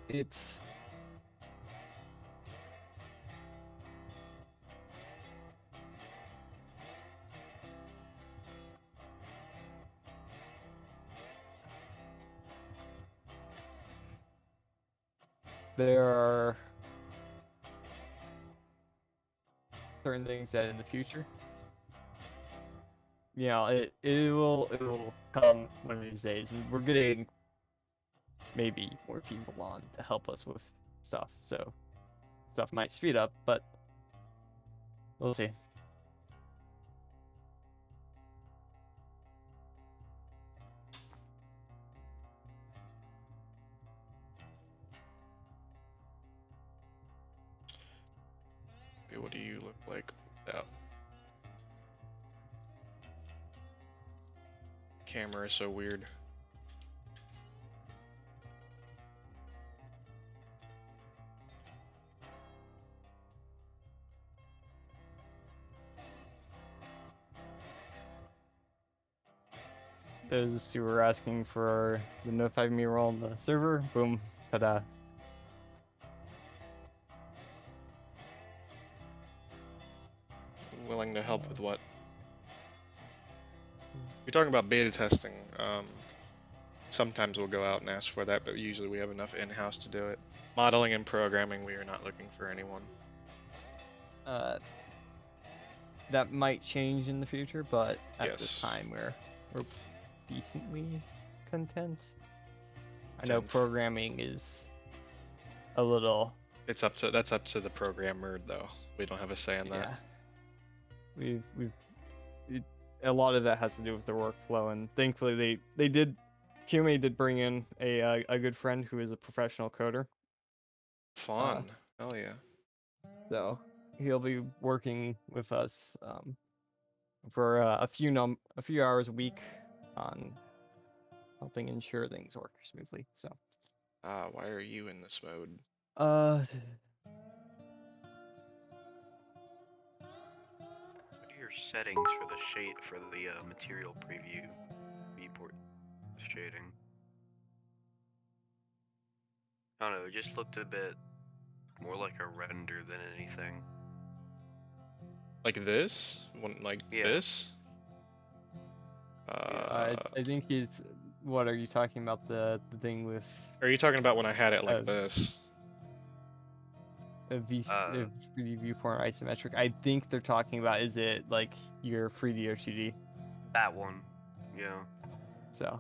it's there are certain things that in the future, it will come one of these days, and we're getting maybe more people on to help us with stuff, so stuff might speed up, but we'll see. okay, what do you look like without? Camera is so weird. Those who were asking for the notify me role on the server, boom, ta-da. Willing to help with what? You're talking about beta testing. Sometimes we'll go out and ask for that, but usually we have enough in-house to do it. Modeling and programming, we are not looking for anyone. That might change in the future, but at this Yes. time we're decently content. I know Content. programming is a little. That's up to the programmer though. We don't have a say in that. Yeah. A lot of that has to do with their workflow, and thankfully QMA did bring in a good friend who is a professional coder. Fun. Hell yeah. So he'll be working with us for a few hours a week on helping ensure things work smoothly. So. Why are you in this mode? What are your settings for the shade for the material preview viewport shading? I don't know, it just looked a bit more like a render than anything. Like this? Like Yeah. this? I think he's. What are you talking about? The thing with Are you talking about when I had it like Uh, this? a 3D viewport isometric. I think they're talking about, is it like your 3D or 2D? That one. Yeah. So,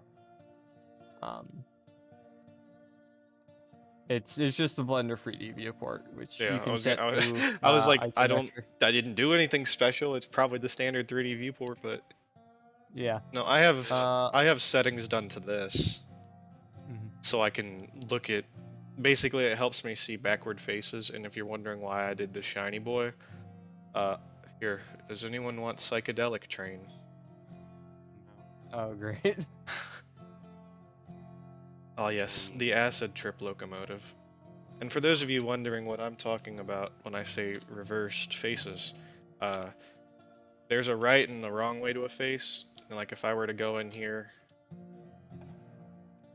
it's just the Blender 3D viewport, which Yeah, you can set through I was like, isometric. I didn't do anything special. It's probably the standard 3D viewport, but Yeah. no, Uh, I have settings done to this, mhm. so I can look at. Basically, it helps me see backward faces, and if you're wondering why I did the shiny boy, uh, here, does anyone want psychedelic train? Oh, great. Oh yes, the acid trip locomotive. And for those of you wondering what I'm talking about when I say reversed faces, there's a right and a wrong way to a face. And like if I were to go in here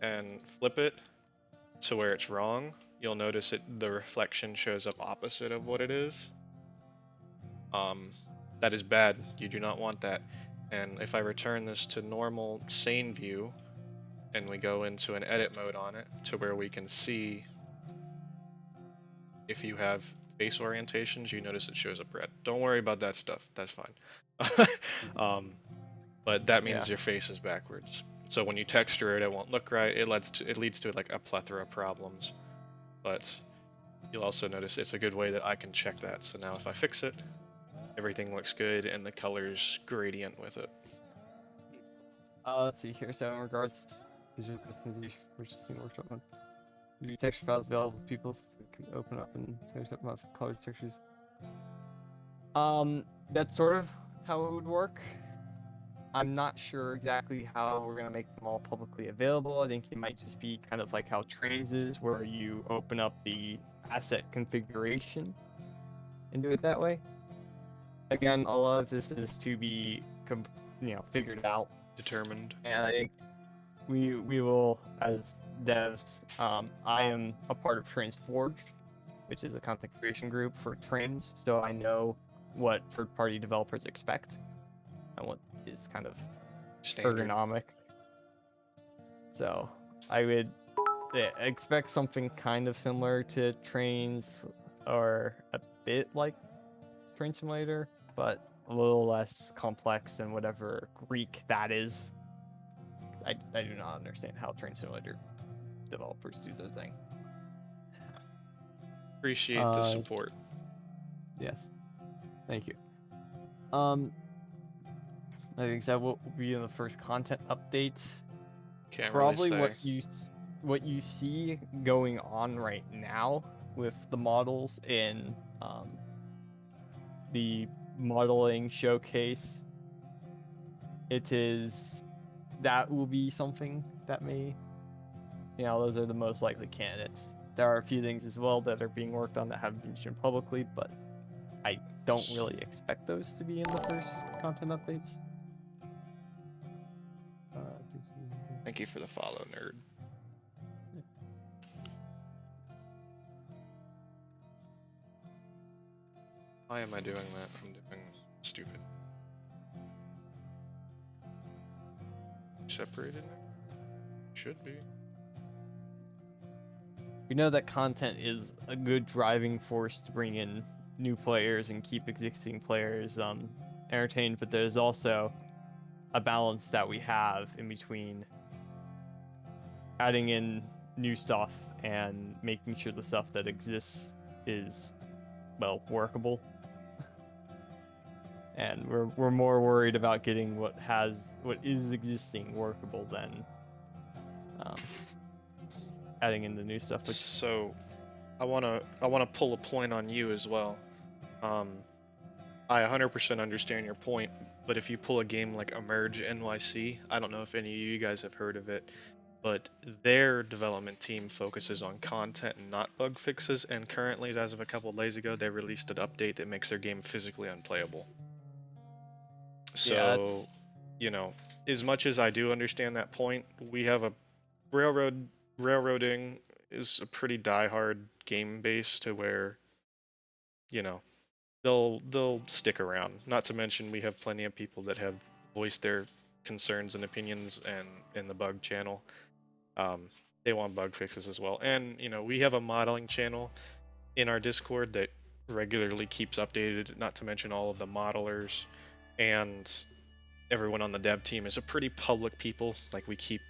and flip it to where it's wrong, you'll notice the reflection shows up opposite of what it is. That is bad. You do not want that. And if I return this to normal sane view and we go into an edit mode on it to where we can see if you have face orientations, you notice it shows up red. Don't worry about that stuff. That's fine. But that means Yeah. your face is backwards. So when you texture it, it won't look right. It leads to like a plethora of problems. But you'll also notice it's a good way that I can check that. So now if I fix it, everything looks good and the color's gradient with it. Let's see here. So in regards to visual customization, purchasing workshop mode, new texture files available to people so they can open up and finish up modify colors, textures. That's sort of how it would work. I'm not sure exactly how we're gonna make them all publicly available. I think it might just be kind of like how Trains is, where you open up the asset configuration and do it that way. Again, a lot of this is to be, figured out. Determined. And I think we will, as devs, I am a part of Trains Forge, which is a content creation group for Trains, so I know what third-party developers expect and what is kind of Standard. ergonomic. So I would expect something kind of similar to Trains, or a bit like Train Simulator, but a little less complex than whatever Greek that is. I do not understand how Train Simulator developers do their thing. Appreciate the support. Yes. Thank you. I think that will be in the first content updates. Can't Probably really say. what you see going on right now with the models in the modeling showcase. That will be something that may, those are the most likely candidates. There are a few things as well that are being worked on that haven't been shown publicly, but I don't really expect those to be in the first content updates. Thank you for the follow, nerd. Why am I doing that? I'm doing stupid. Separated? Should be. We know that content is a good driving force to bring in new players and keep existing players entertained, but there's also a balance that we have in between adding in new stuff and making sure the stuff that exists is, well, workable. And we're more worried about getting what is existing workable than adding in the new stuff. Which... So, I wanna pull a point on you as well. I 100% understand your point, but if you pull a game like Emerge NYC, I don't know if any of you guys have heard of it, but their development team focuses on content and not bug fixes, and currently, as of a couple of days ago, they released an update that makes their game physically unplayable. So, as much as I do understand that point, we have a railroading is a pretty diehard game base to where, you know, they'll stick around. Not to mention we have plenty of people that have voiced their concerns and opinions and in the bug channel. They want bug fixes as well. And you know, we have a modeling channel in our Discord that regularly keeps updated, not to mention all of the modelers and everyone on the dev team is a pretty public people. Like we keep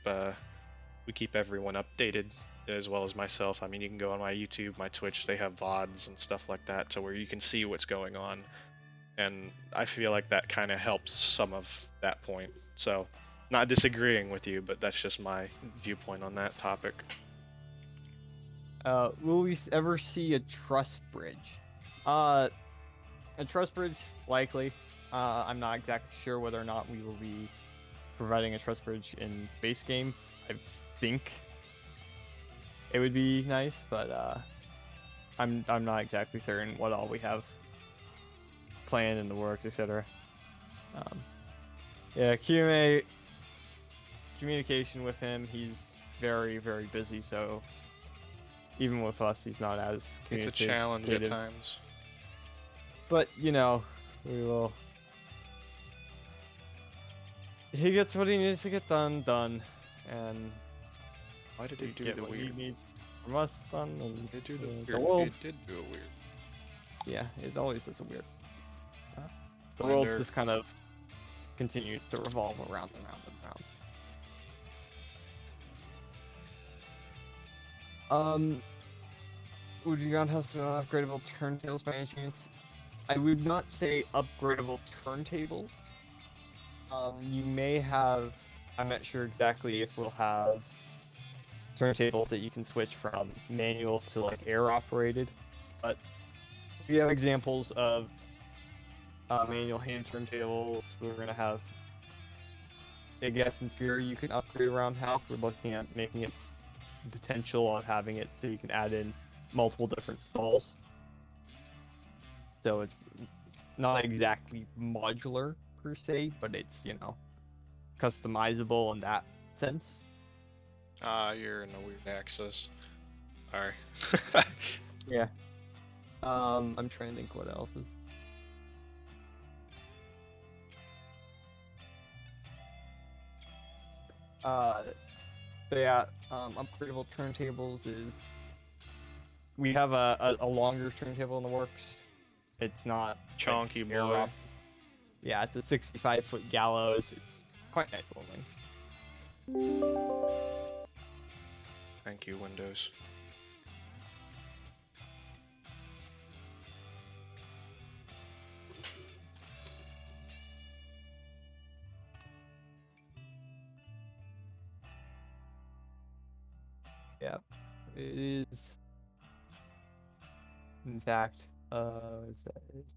everyone updated as well as myself. I mean, you can go on my YouTube, my Twitch, they have VODs and stuff like that to where you can see what's going on. And I feel like that kind of helps some of that point. So, not disagreeing with you, but that's just my viewpoint on that topic. Will we ever see a trust bridge? A trust bridge, likely. I'm not exactly sure whether or not we will be providing a trust bridge in base game. I think it would be nice, but I'm not exactly certain what all we have planned in the works, etc. Yeah, QMA communication with him, he's very, very busy, so even with us, he's not as It's a communicative. challenge at times. But, you know, we will... He gets what he needs to get done, and Why did he do get the what weird? he needs from us done, and He did do the the weird. world... It did do a weird. Yeah, it always does a weird. The world Wonder- just kind of continues to revolve around and around and around. Would you not have some upgradable turntables by any chance? I would not say upgradable turntables. You may have. I'm not sure exactly if we'll have turntables that you can switch from manual to like air operated, but we have examples of manual hand turntables. We're gonna have. I guess in theory you can upgrade around house. We're looking at making it the potential of having it so you can add in multiple different stalls. So it's not exactly modular per se, but it's, you know, customizable in that sense. You're in a weird axis. Alright. Yeah. I'm trying to think what else is. But yeah, upgradable turntables is we have a longer turntable in the works. It's not Chonky air boy. op- Yeah, it's a 65-foot gallows. It's quite nice little thing. Thank you, Windows. Yeah, it is. In fact, it's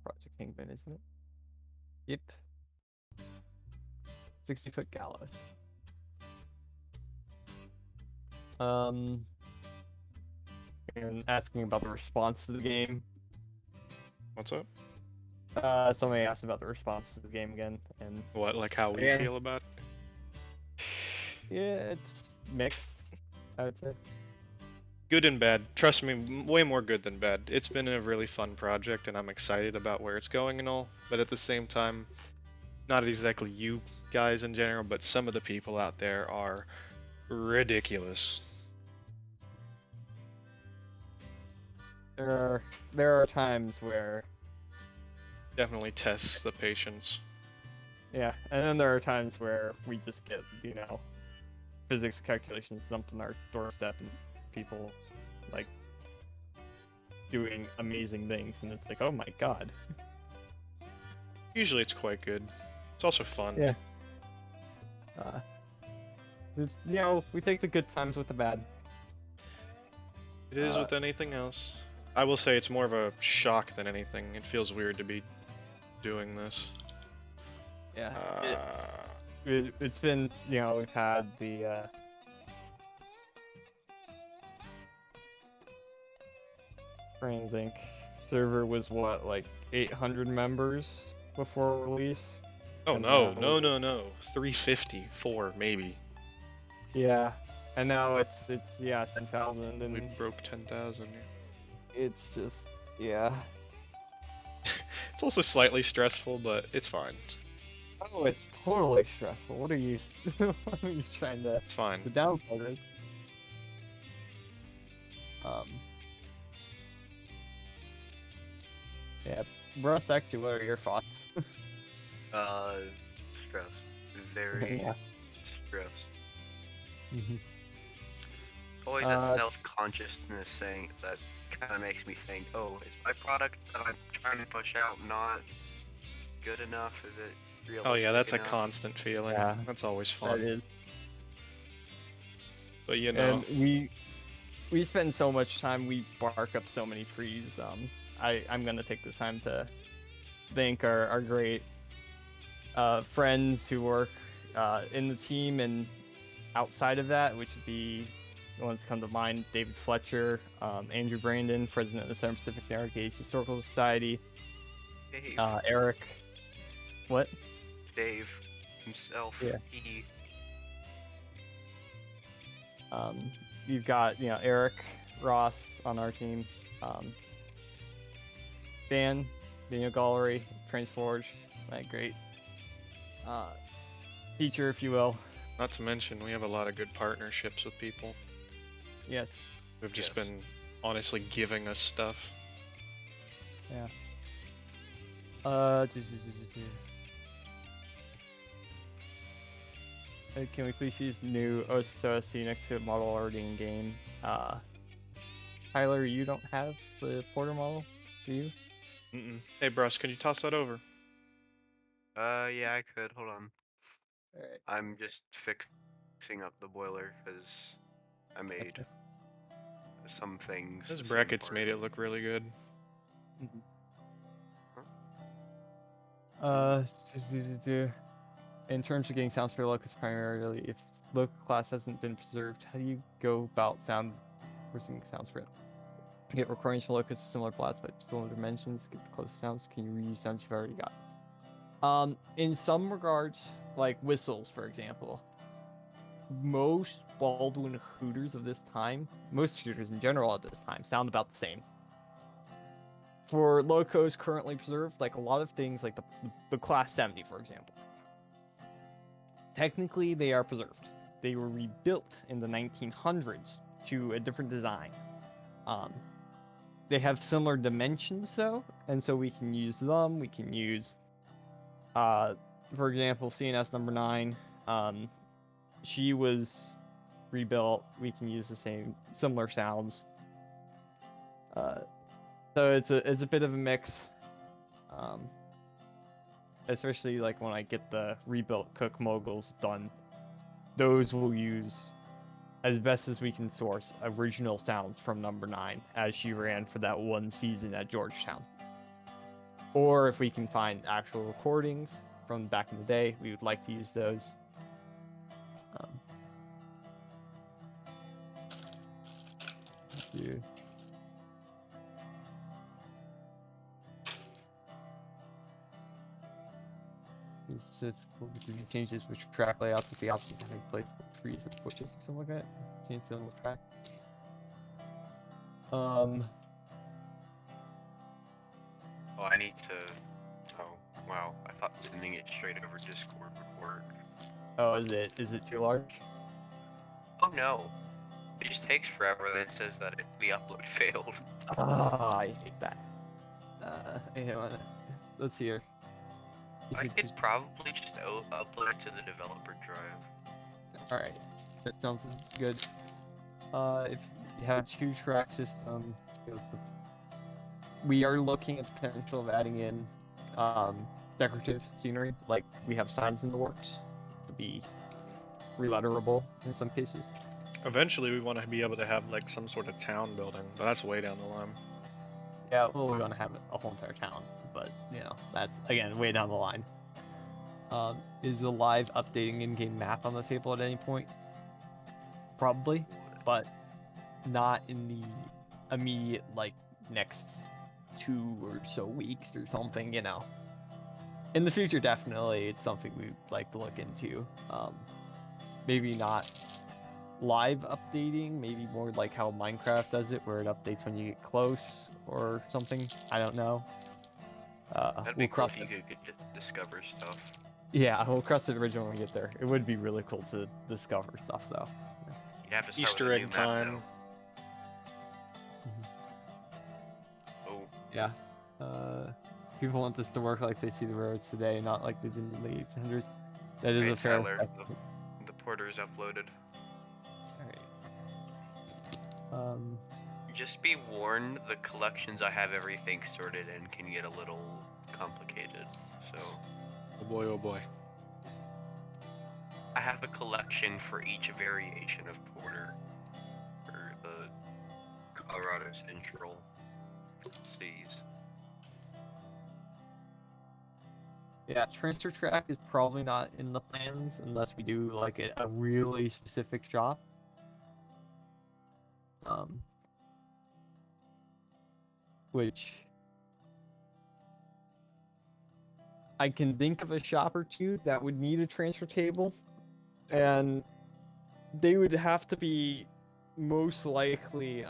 Project Kingpin, isn't it? Yep. 60-foot gallows. And asking about the response to the game. What's up? Somebody asked about the response to the game again, and What, like how we Yeah. feel about it? yeah, it's mixed, I would say. Good and bad. Trust me, way more good than bad. It's been a really fun project, and I'm excited about where it's going and all. But at the same time, not exactly you guys in general, but some of the people out there are ridiculous. There are times where, Definitely tests the patience. yeah, and then there are times where we just get, you know, physics calculations dumped on our doorstep and people, like, doing amazing things, and it's like, oh my god. Usually it's quite good. It's also fun. Yeah. You know, we take the good times with the bad. It is with anything else. I will say it's more of a shock than anything. It feels weird to be doing this. Yeah. Uh, It's been, you know, we've had the, trying to think, server was what, like 800 members before release? oh And no, now no, we- no, no. 354 maybe. Yeah. And now it's yeah 10,000, We and broke 10,000. it's just yeah. It's also slightly stressful, but it's fine. Oh, it's totally stressful. What are you what are you trying to It's fine. downplay this? Yeah, Russ, actually, what are your thoughts? Stress. Very Yeah. stress. Mhm. Always that Uh, self-consciousness saying that kind of makes me think, oh, is my product that I'm trying to push out not good enough? Is it realistic Oh yeah, that's a enough? constant feeling. Yeah, That's always that fun. is. But you know, And we spend so much time. We bark up so many trees. I'm gonna take this time to thank our great friends who work in the team and outside of that, which would be the ones that come to mind: David Fletcher, Andrew Brandon, president of the Southern Pacific Narragansett Historical Society, Dave. Eric. What? Dave himself. Yeah. He. You've got Eric Ross on our team, Daniel Gallery, Transforge, that great teacher, if you will. not to mention we have a lot of good partnerships with people Yes. who've just Yes. been honestly giving us stuff. Yeah. Can we please see his new 06OSC next to a model already in game? Tyler, you don't have the Porter model, do you? Hey, Bruss, can you toss that over? Yeah, I could. Hold on. Alright. I'm just fixing up the boiler because I made Gotcha. some things. Those the same brackets part. made it look really good. In terms of getting sounds for locus, primarily if local class hasn't been preserved, how do you go about forcing sounds for it? Get recordings for locus with similar blast but similar dimensions. Get the closest sounds. Can you reuse sounds you've already got? In some regards, like whistles, for example, most Baldwin hooters of this time, most hooters in general at this time, sound about the same. For locos currently preserved, like a lot of things, like the Class 70, for example, technically they are preserved. They were rebuilt in the 1900s to a different design. They have similar dimensions though, and so we can use them. We can use, for example, CNS number 9. She was rebuilt. We can use the similar sounds. So it's a bit of a mix. Especially like when I get the rebuilt Cook Moguls done, those will use as best as we can source original sounds from number 9 as she ran for that one season at Georgetown. Or if we can find actual recordings from back in the day, we would like to use those. Dude. Do these changes which track layouts with the options to make place trees and bushes or something like that? Change the track. Oh, I need to. Oh, wow. I thought sending it straight over Discord would work. Oh, is it too large? Oh no. It just takes forever, then it says that the upload failed. Ah, I hate that. Hang on. Let's hear. I could probably just upload it to the developer drive. Alright, that sounds good. If you have 2-track system, we are looking at the potential of adding in decorative scenery, like we have signs in the works to be reletterable in some cases. Eventually, we want to be able to have like some sort of town building, but that's way down the line. Yeah, well, we want to have a whole entire town, but that's again way down the line. Is a live updating in-game map on the table at any point? Probably, but not in the immediate next 2 or so weeks or something. In the future, definitely, it's something we'd like to look into. Maybe not live updating, maybe more like how Minecraft does it, where it updates when you get close or something. I don't know. That'd We'll be cool cross if you it. could discover stuff. Yeah, we'll cross the bridge when we get there. It would be really cool to discover stuff, though. You'd have to start Easter with a new egg map, time. though. Oh, Yeah. People want this to work like they see the roads today, not like they did in the 1800s. That is hey, a fair. Tyler, the porter is uploaded. Um. Just be warned, the collections I have everything sorted in can get a little complicated. So, Oh boy, oh boy. I have a collection for each variation of porter for the Colorado Central seas. Yeah, transfer track is probably not in the plans unless we do like a really specific shop. Which I can think of a shop or two that would need a transfer table, and they would have to be most likely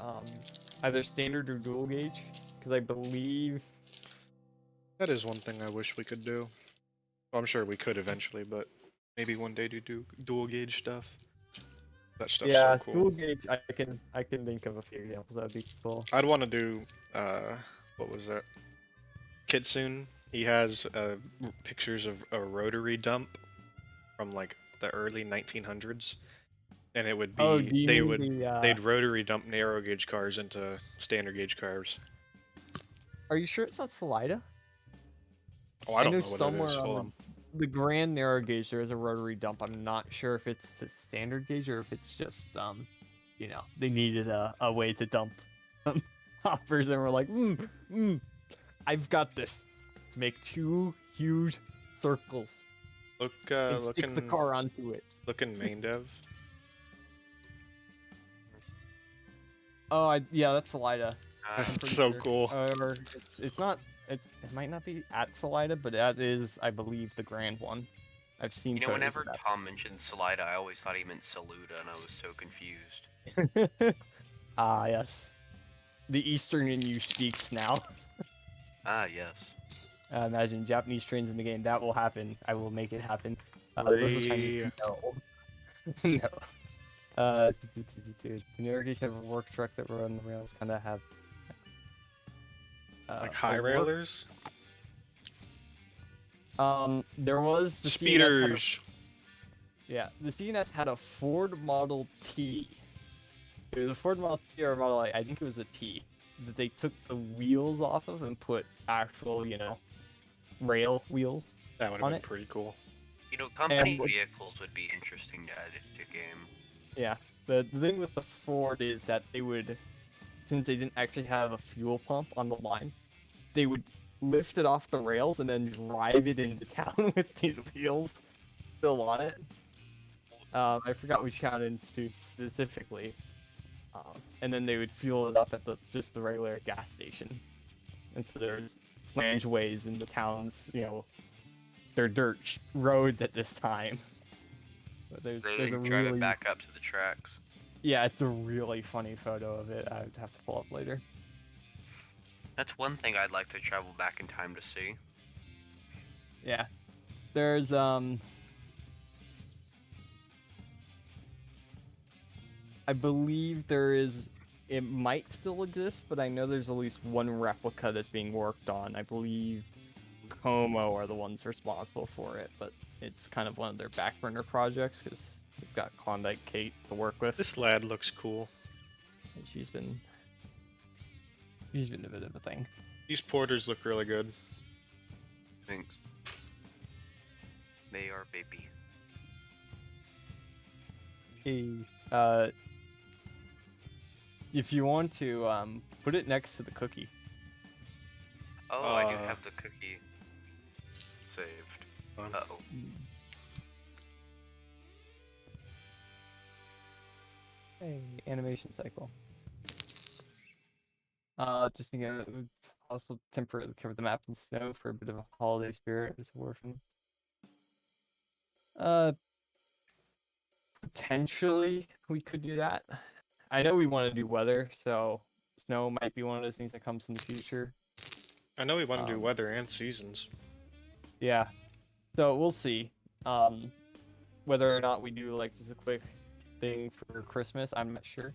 either standard or dual gauge, because I believe That is one thing I wish we could do. Well, I'm sure we could eventually, but maybe one day do dual gauge stuff. That stuff's so cool. dual gauge. I can think of a few examples that would be cool. I'd want to do what was that? Kitsune. He has pictures of a rotary dump from like the early 1900s, and it would be Oh, do you they mean would the? they'd rotary dump narrow gauge cars into standard gauge cars. Are you sure it's not Salida? Oh, I don't know know what it somewhere is. Hold on on. the grand narrow gauge there is a rotary dump. I'm not sure if it's a standard gauge or if it's just you know, they needed a way to dump hoppers and we're like, I've got this. Let's make two huge circles Look, and stick the car onto it. Look in main dev. Oh, yeah, that's Salida. That's so cool. Or it's not. It might not be at Salida, but that is, I believe, the grand one. I've seen. You know, photos whenever of that. Tom mentioned Salida, I always thought he meant Saluda, and I was so confused. Ah, yes. The Eastern in you speaks now. Ah, yes. Imagine Japanese trains in the game. That will happen. I will make it happen. Those are Chinese. No. No. The newer gates have a work truck that run the rails. Kind of have. Like high a work- railers, There was the CNS had a- speeders. yeah, the CNS had a Ford Model T. It was a Ford Model T or a Model I think it was a T. That they took the wheels off of and put actual, you know, rail wheels. That would have on been it. pretty cool. You know, company And- vehicles would be interesting to add into game. Yeah. The thing with the Ford is that they would, since they didn't actually have a fuel pump on the line, they would lift it off the rails and then drive it into town with these wheels still on it. I forgot which town into specifically. And then they would fuel it up at just the regular gas station. And so there's flangeways in the towns, you know, they're dirt roads at this time. But They there's a drive really it back up to the tracks. yeah, it's a really funny photo of it. I would have to pull up later. That's one thing I'd like to travel back in time to see. Yeah. There's I believe there is, it might still exist, but I know there's at least one replica that's being worked on. I believe Como are the ones responsible for it, but it's kind of one of their back burner projects because they've got Klondike Kate to work with. This lad looks cool. And she's been a bit of a thing. These porters look really good. Thanks. They are baby. Hey, if you want to put it next to the cookie. Oh, I do have the cookie saved. Fun. Uh-oh. Hey, animation cycle. Just again, it would also temporarily cover the map in snow for a bit of a holiday spirit as a orphan. Potentially, we could do that. I know we want to do weather, so snow might be one of those things that comes in the future. I know we want to do Um, weather and seasons. Yeah. So we'll see. Whether or not we do like just a quick thing for Christmas, I'm not sure.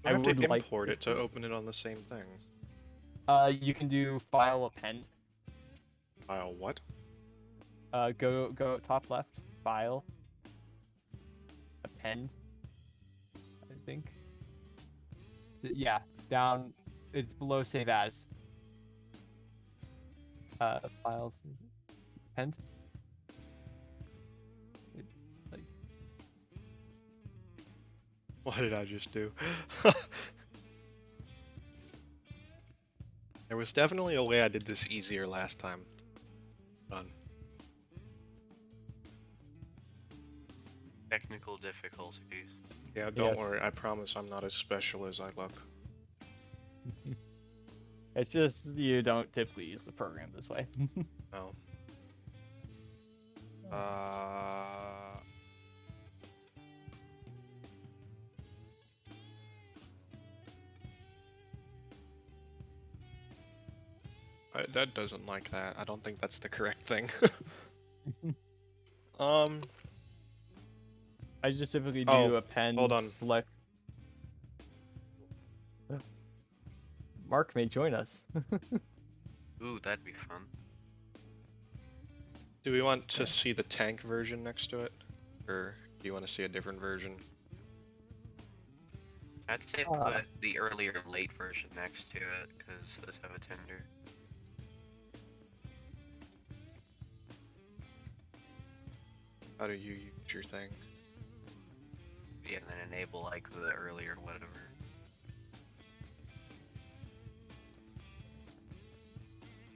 We I have to would like import this it to one. open it on the same thing. You can do file append. File what? Go top left, file, append. I think. Yeah, down. It's below save as. Files, append. Like What did I just do? There was definitely a way I did this easier last time. Done. Technical difficulties. Yeah, don't Yes. worry. I promise I'm not as special as I look. it's just you don't typically use the program this way. No. That doesn't like that. I don't think that's the correct thing. I just typically do Oh, append hold on. select. Mark may join us. Ooh, that'd be fun. Do we want to see the tank version next to it? Or do you want to see a different version? I'd say Uh. put the earlier late version next to it, because those have a tender. How do you use your thing? Yeah, and then enable like the earlier whatever.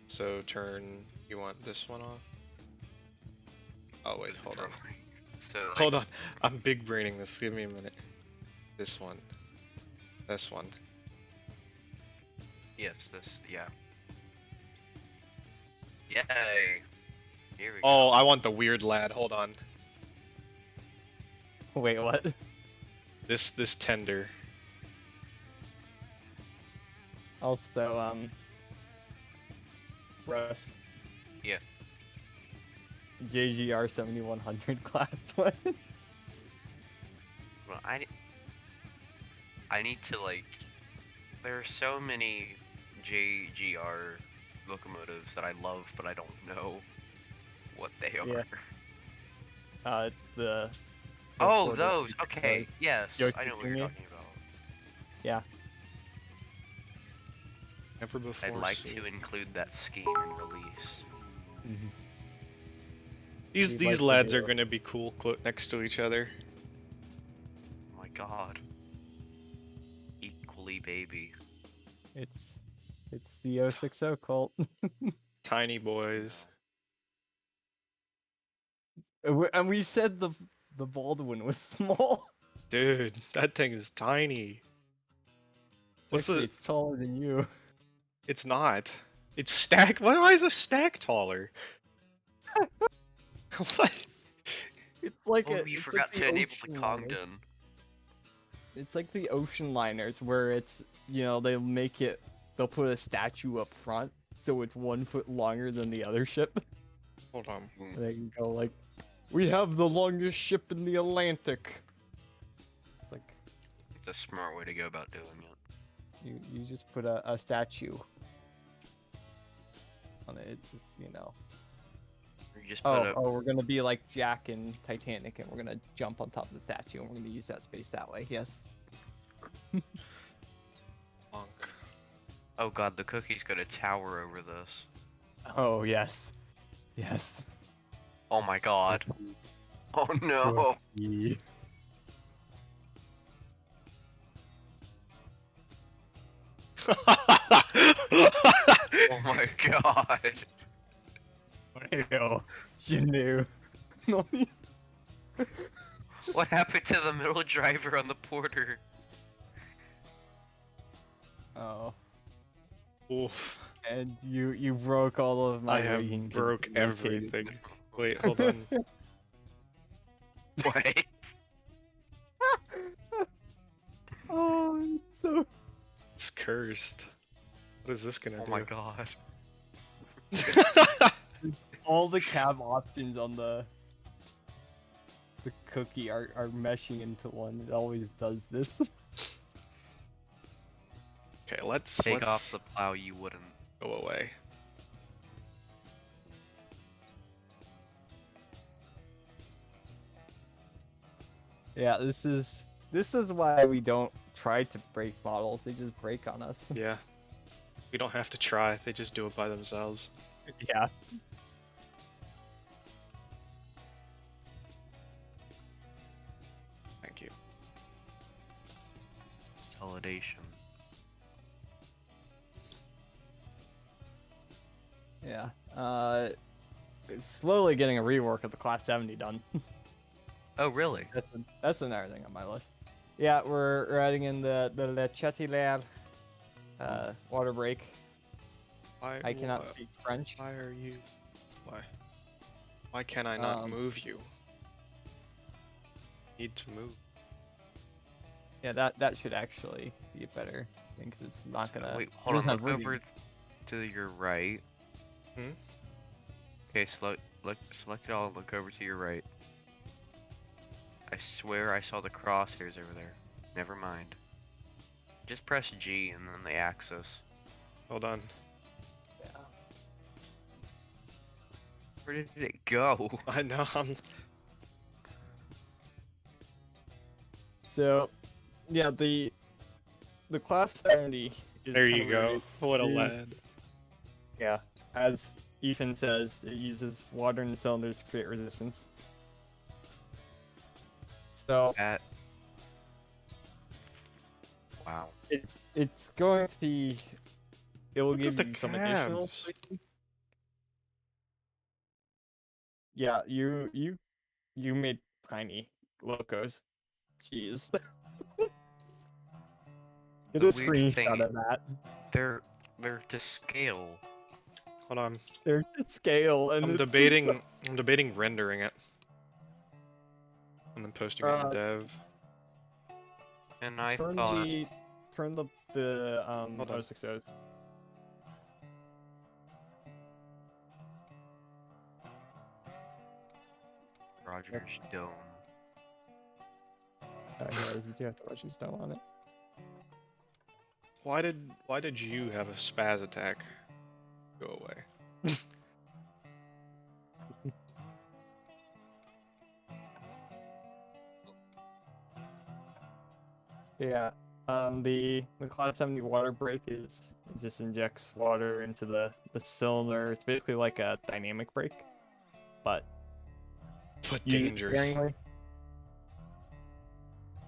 So turn, you want this one off? Oh wait, hold on. So like, Hold on, I'm big braining this, give me a minute. This one. This one. yes, this, yeah. Yay! Here we Oh, go. I want the weird lad, hold on. Wait, what? This tender. Also, Russ. Yeah. JGR 7100 class one. Well, I need to like. There are so many JGR locomotives that I love, but I don't know what they are. Yeah. It's the. Oh, quarter- those. Okay. Yes, You're I know what you're teaching me? talking about. Yeah. Never before I'd like seen. to include that scheme in release. Mhm. These We'd these like to lads do are it. gonna be cool next to each other. Oh my god. Equally baby. It's the 060 cult. Tiny boys. And we said the Baldwin was small. Dude, that thing is tiny. What's Actually, the? it's taller than you. It's not. It's stack. Why is a stack taller? What? It's like Oh, a. you it's forgot like the to enable the ocean Kong liners. gun. It's like the ocean liners where it's they'll make it. They'll put a statue up front so it's 1 foot longer than the other ship. Hold on. And they can go like, we have the longest ship in the Atlantic. It's like It's a smart way to go about doing it. you just put a statue on it. It's just You just put Oh, we're gonna be like Jack in Titanic, and we're gonna jump on top of the statue, and we're gonna use that space that way. Yes. Bonk. Oh god, the cookie's gonna tower over this. Oh yes, yes. Oh my god. Oh no. Oh my god. Ew, you knew. What happened to the middle driver on the porter? Oh, Oof. and you broke all of my I have rigging. 'cause broke you rotated. everything. Wait, hold on. What? cursed. What is this gonna Oh do? my god. All the cab options on the cookie are meshing into one. It always does this. Okay, let's Take off the plow, you wouldn't. go away. Yeah, this is why we don't try to break models. They just break on us. Yeah. We don't have to try, they just do it by themselves. Yeah. Thank you. Consolidation. Yeah. Slowly getting a rework of the Class 70 done. Oh, really? That's another thing on my list. Yeah, we're adding in the Le Chatelaire water break. I cannot why- speak French. Why are you? Why? Why can I not move you? Need to move. Yeah, that should actually be a better thing because it's not gonna. Wait, it hold on. doesn't have Look reading. over to your right. Hmm? Okay, select it all. Look over to your right. I swear I saw the crosshairs over there. Never mind. Just press G and then the axis. Hold on. Yeah. Where did it go? I know. So, yeah, the Class 70. Is There kind you of go. weird. What a It is- lad. Yeah, as Ethan says, it uses water in the cylinders to create resistance. So That. Wow. it's going to be. It will Look give at the you some additional. cabs. safety. Yeah, you made tiny locos. Jeez. Get The a weird thing- screenshot of that. They're to scale. Hold on. They're to scale, and I'm it's debating rendering it. And then posting it in dev. And I turn thought the Hold on. 060s. Roger's dome. Yeah, you do have to watch your stone on it. Why did you have a spaz attack? Go away. Yeah. The Class 70 water brake is it just injects water into the cylinder. It's basically like a dynamic brake, but But use it dangerous. sparingly.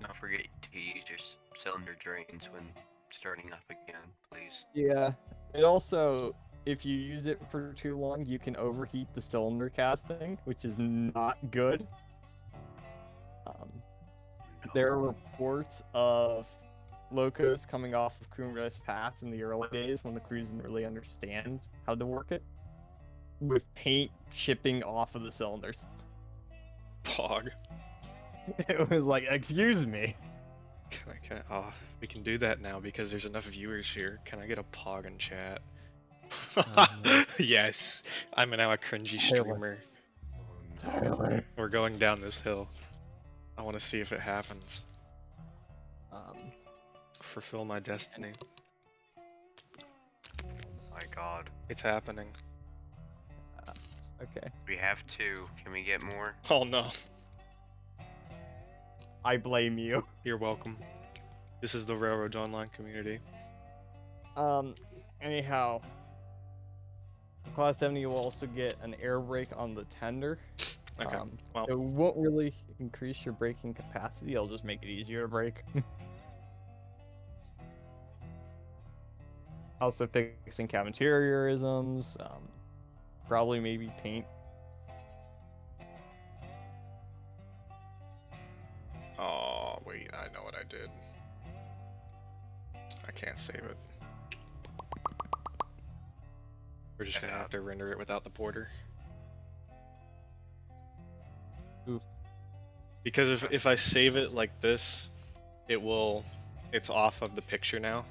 Don't forget to use your cylinder drains when starting up again, please. Yeah. It also, if you use it for too long, you can overheat the cylinder casting, which is not good. There are reports of locos coming off of Coombress Pass in the early days when the crews didn't really understand how to work it, with paint chipping off of the cylinders. Pog. It was like, excuse me. Oh, we can do that now because there's enough viewers here. Can I get a pog in chat? no. Yes, I'm now a cringy streamer. Tyler. We're going down this hill. I want to see if it happens. Fulfill my destiny. My god. It's happening. Okay. We have two. Can we get more? Oh no. I blame you. You're welcome. This is the Railroads Online community. Anyhow, Class 70 will also get an air brake on the tender. Okay. Well, So it won't really increase your braking capacity. It'll just make it easier to brake. Also fixing cab interiorisms. Probably maybe paint. oh wait, I know what I did. I can't save it. We're just gonna have to render it without the porter. Oof. Because if I save it like this, it's off of the picture now.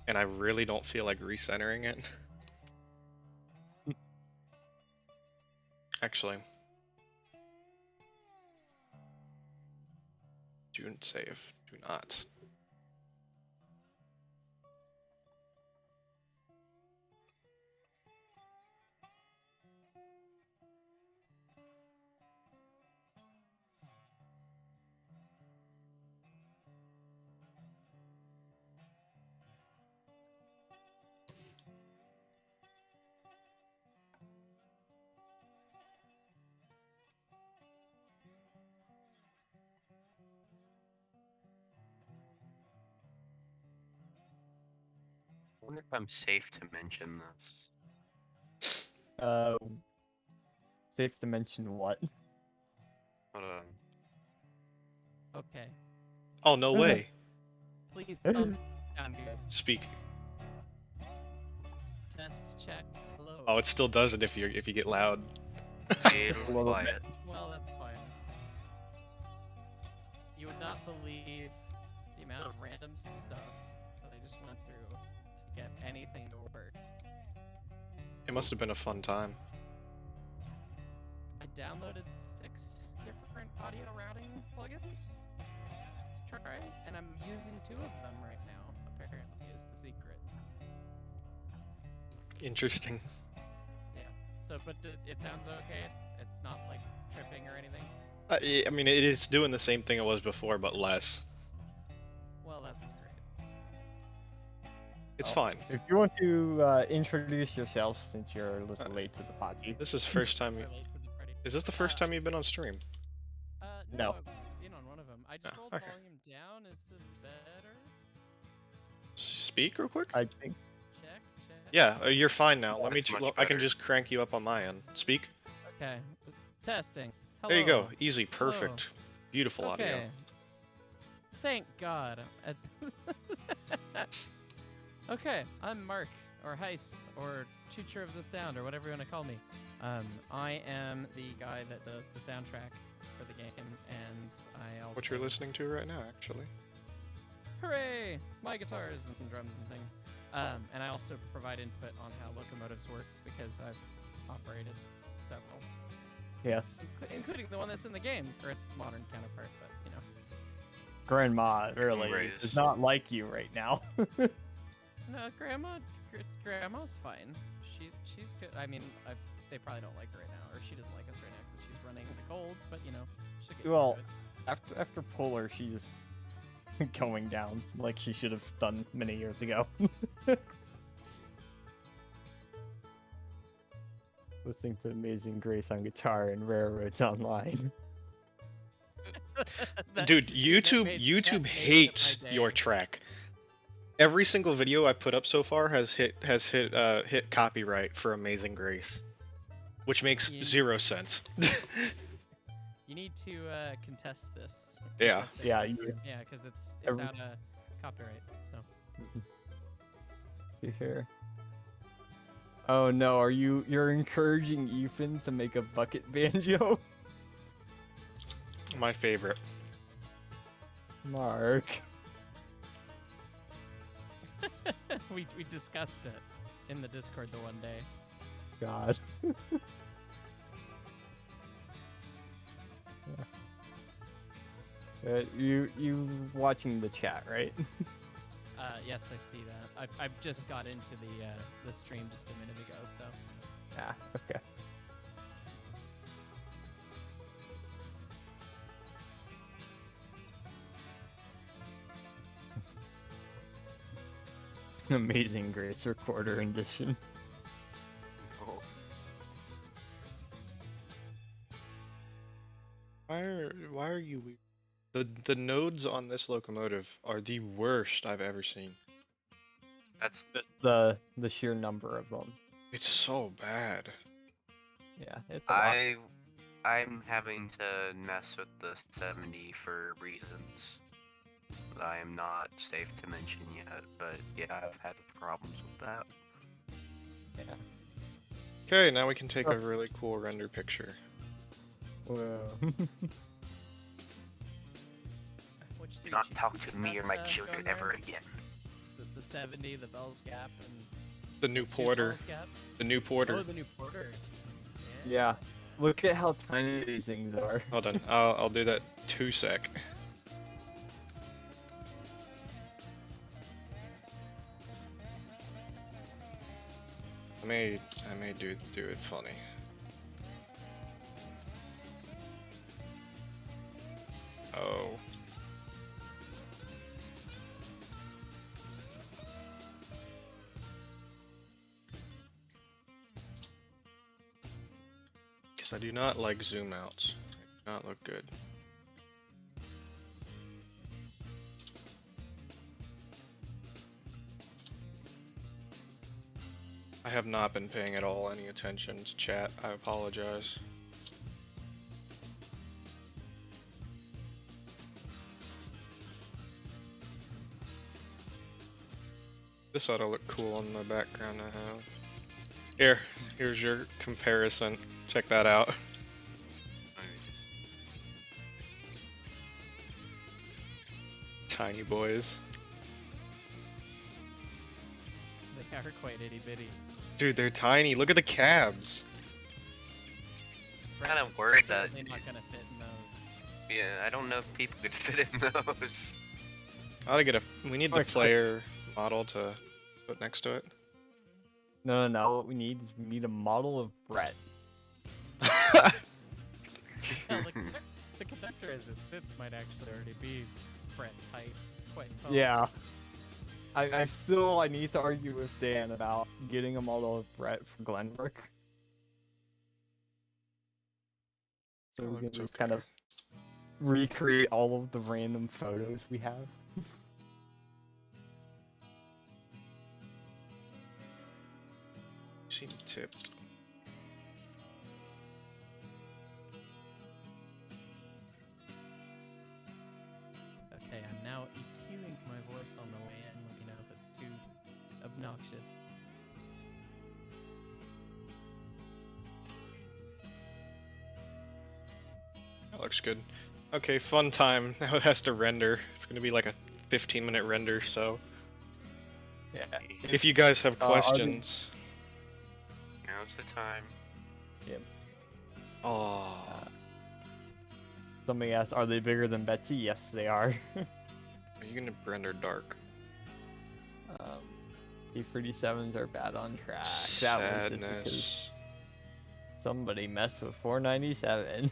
and I really don't feel like recentering it. Actually, do save. Do not. I wonder if I'm safe to mention this. Safe to mention what? Hold on. Okay. Oh, no way. Please tell me I'm good. Speak. Test check. Hello. Oh, it still does it if you get loud. It'll a little quiet. Well, that's fine. You would not believe the amount of random stuff that I just went through to get anything to work. It must have been a fun time. I downloaded 6 different audio routing plugins to try, and I'm using 2 of them right now, apparently, is the secret. Interesting. Yeah. So, but it sounds okay? It's not, like, tripping or anything? I mean, it is doing the same thing it was before, but less. Well, that's great. It's Oh. fine. If you want to introduce yourself, since you're a little late to the party. This is first time. Relate to the party. Is this the first time you've been on stream? No. No. I've been on one of them. I just Oh, rolled okay. volume down. Is this better? Speak real quick. I think. Check, check. Yeah, you're fine now. Let me. It's much I can better. just crank you up on my end. Speak. Okay. Testing. Hello. There you go. Easy. Perfect. Beautiful Okay. audio. Thank God. Okay, I'm Mark, or Heiss, or Teacher of the Sound, or whatever you want to call me. I am the guy that does the soundtrack for the game, and I also... What you're listening to right now, actually. Hooray! My guitars and drums and things. And I also provide input on how locomotives work, because I've operated several. Yes. Including the one that's in the game, or its modern counterpart, but, you know. Grandma really Raise. does not like you right now. No, Grandma's fine. She's good. I mean, they probably don't like her right now, or she doesn't like us right now because she's running in the cold. But you know, she'll get Well, used to it. after Polar, she's going down like she should have done many years ago. Listening to Amazing Grace on guitar and Railroads Online. Dude, that YouTube made YouTube my hates day. your track. Every single video I put up so far has hit copyright for Amazing Grace, which makes You- 0 sense. You need to contest this. Yeah. Contest it. Yeah, you Yeah, because it's Every- out of copyright. So you hear. Oh no, you're encouraging Ethan to make a bucket banjo? My favorite. Mark. we discussed it in the Discord the one day. God. You watching the chat, right? Yes, I see that. I just got into the stream just a minute ago, so Ah, okay. Amazing Grace Recorder Edition. Oh, Why are you weird? The nodes on this locomotive are the worst I've ever seen. that's Just the sheer number of them. It's so bad. Yeah, it's a lot. I'm having to mess with the 70 for reasons that I am not safe to mention yet, but yeah, I've had problems with that. Yeah. Okay, now we can take Oh. a really cool render picture. Whoa. which Do not tweet talk you to me or my got, children going ever there? again. Is it the 70, the Bell's Gap, and The new two porter. Bell's Gap. The new porter. Oh, the new porter. Yeah. Look at how tiny these things are. Hold on, I'll do that 2 sec. I may do it funny. Oh. Because I do not like zoom outs. They do not look good. I have not been paying at all any attention to chat. I apologize. This ought to look cool in the background I have. Here's your comparison. Check that out. Tiny boys. They are quite itty bitty. Dude, they're tiny. Look at the cabs. Kinda Brett's worried that- certainly not gonna fit in those. Yeah, I don't know if people could fit in those. I ought to get a. We need the Actually- player model to put next to it. No. What we need is we need a model of Brett. Yeah, the conductor as it sits might actually already be Brett's height. It's quite tall. Yeah. I need to argue with Dan about getting a model of Brett for Glenbrook. So That we can looks just kind okay. of recreate all of the random photos we have. Seem tipped. Okay, I'm now EQing my voice on the way in. Let me know if it's too obnoxious. That looks good. Okay, fun time. Now it has to render. It's gonna be like a 15-minute render, so Yeah. if you guys have are they- questions. Now's the time. Oh, Somebody asked, are they bigger than Betsy? Yes, they are. are you gonna render dark? P37s are bad on track. That was just because Sadness. somebody messed with 497.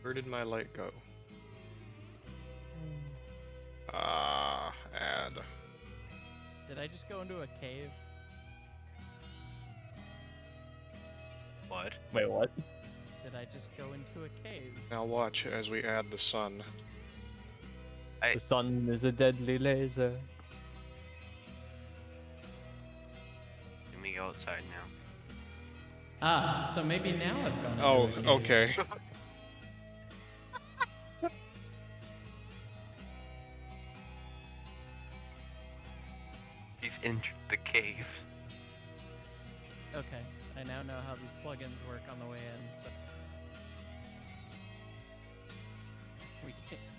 Where did my light go? Ah, add. Did I just go into a cave? What? Wait, what? Did I just go into a cave? Now watch as we add the sun. The sun is a deadly laser. Let me go outside now. Ah, so maybe now I've gone. Oh, into a cave. okay. He's entered the cave. Okay, I now know how these plugins work on the way in. So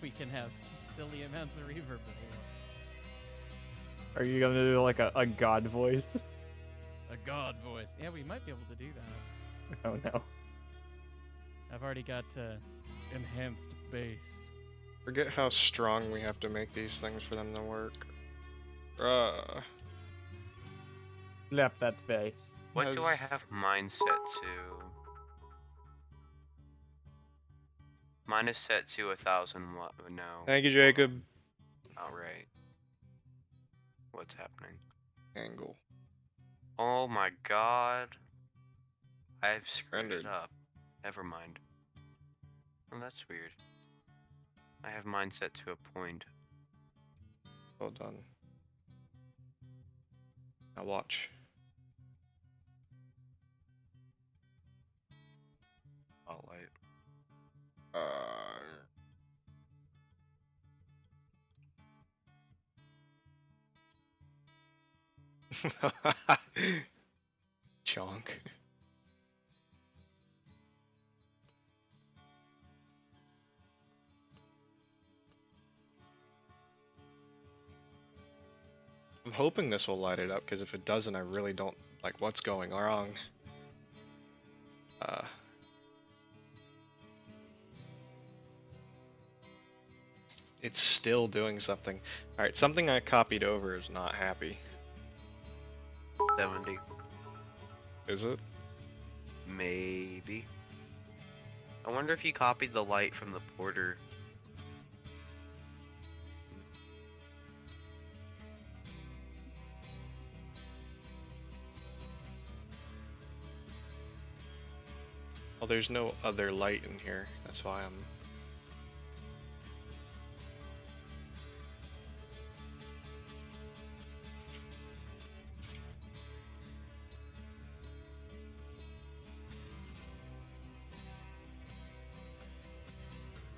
we can have silly amounts of reverb. if we want. Are you gonna do like a god voice? A god voice. Yeah, we might be able to do that. Oh no. I've already got enhanced bass. Forget how strong we have to make these things for them to work. Bruh. Slap that bass. What do I Has- have mine set to? Mine is set to 1,000 watt. No. Thank you, Jacob. Alright. What's happening? Angle. Oh my god. I've screwed Rendered. it up. Never mind. Oh, that's weird. I have mine set to a point. Well done. Now watch. Spotlight. Chonk. I'm hoping this will light it up, because if it doesn't, I really don't like what's going wrong. It's still doing something. Alright, something I copied over is not happy. 70. Is it? Maybe. I wonder if you copied the light from the porter. Well, there's no other light in here. That's why I'm...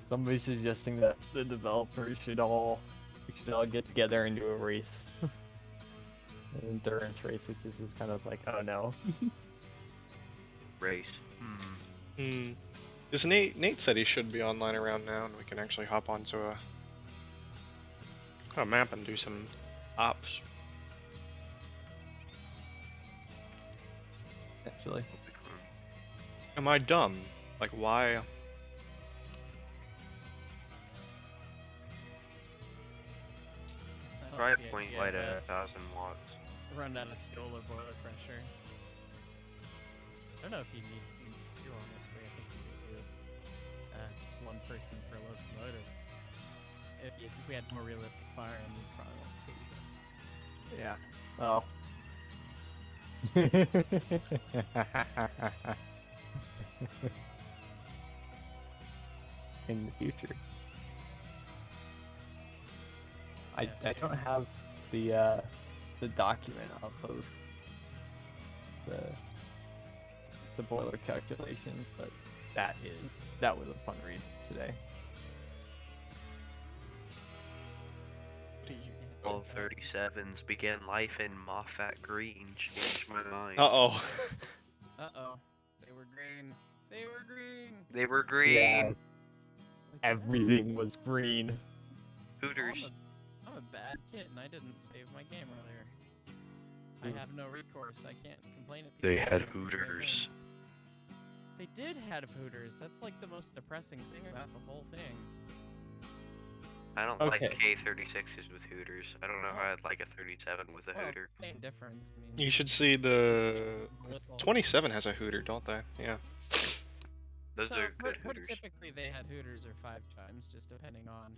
Somebody's suggesting that the developers should all get together and do a race, an endurance race, which is just kind of like, oh no. Race. This Nate said he should be online around now, and we can actually hop onto a map and do some ops. Actually, Am I dumb? Like, why? Try a point light at 1,000 watts. Run out of fuel or boiler pressure. I don't know if you need two, honestly. I think you could do just one person per locomotive. If we had more realistic fire, we'd probably want two. yeah. Oh. In the future. I don't have the document of the boiler calculations, but that was a fun read today. All 37s began life in Moffat Green. Changed my mind. Uh-oh. Uh-oh. They were green. They were green. They were green. Yeah. Everything was green. Hooters. I'm a bad kid and I didn't save my game earlier. I have no recourse. I can't complain at people. They had who don't play Hooters. games. They did have Hooters. That's like the most depressing thing about the whole thing. I don't Okay. like K36s with Hooters. I don't know how I'd like a 37 with a Well, Hooter. same difference. I mean, You should see the... whistle. 27 has a Hooter, don't they? Yeah. Those So, are good what Hooters. typically they had Hooters or 5 chimes, just depending on.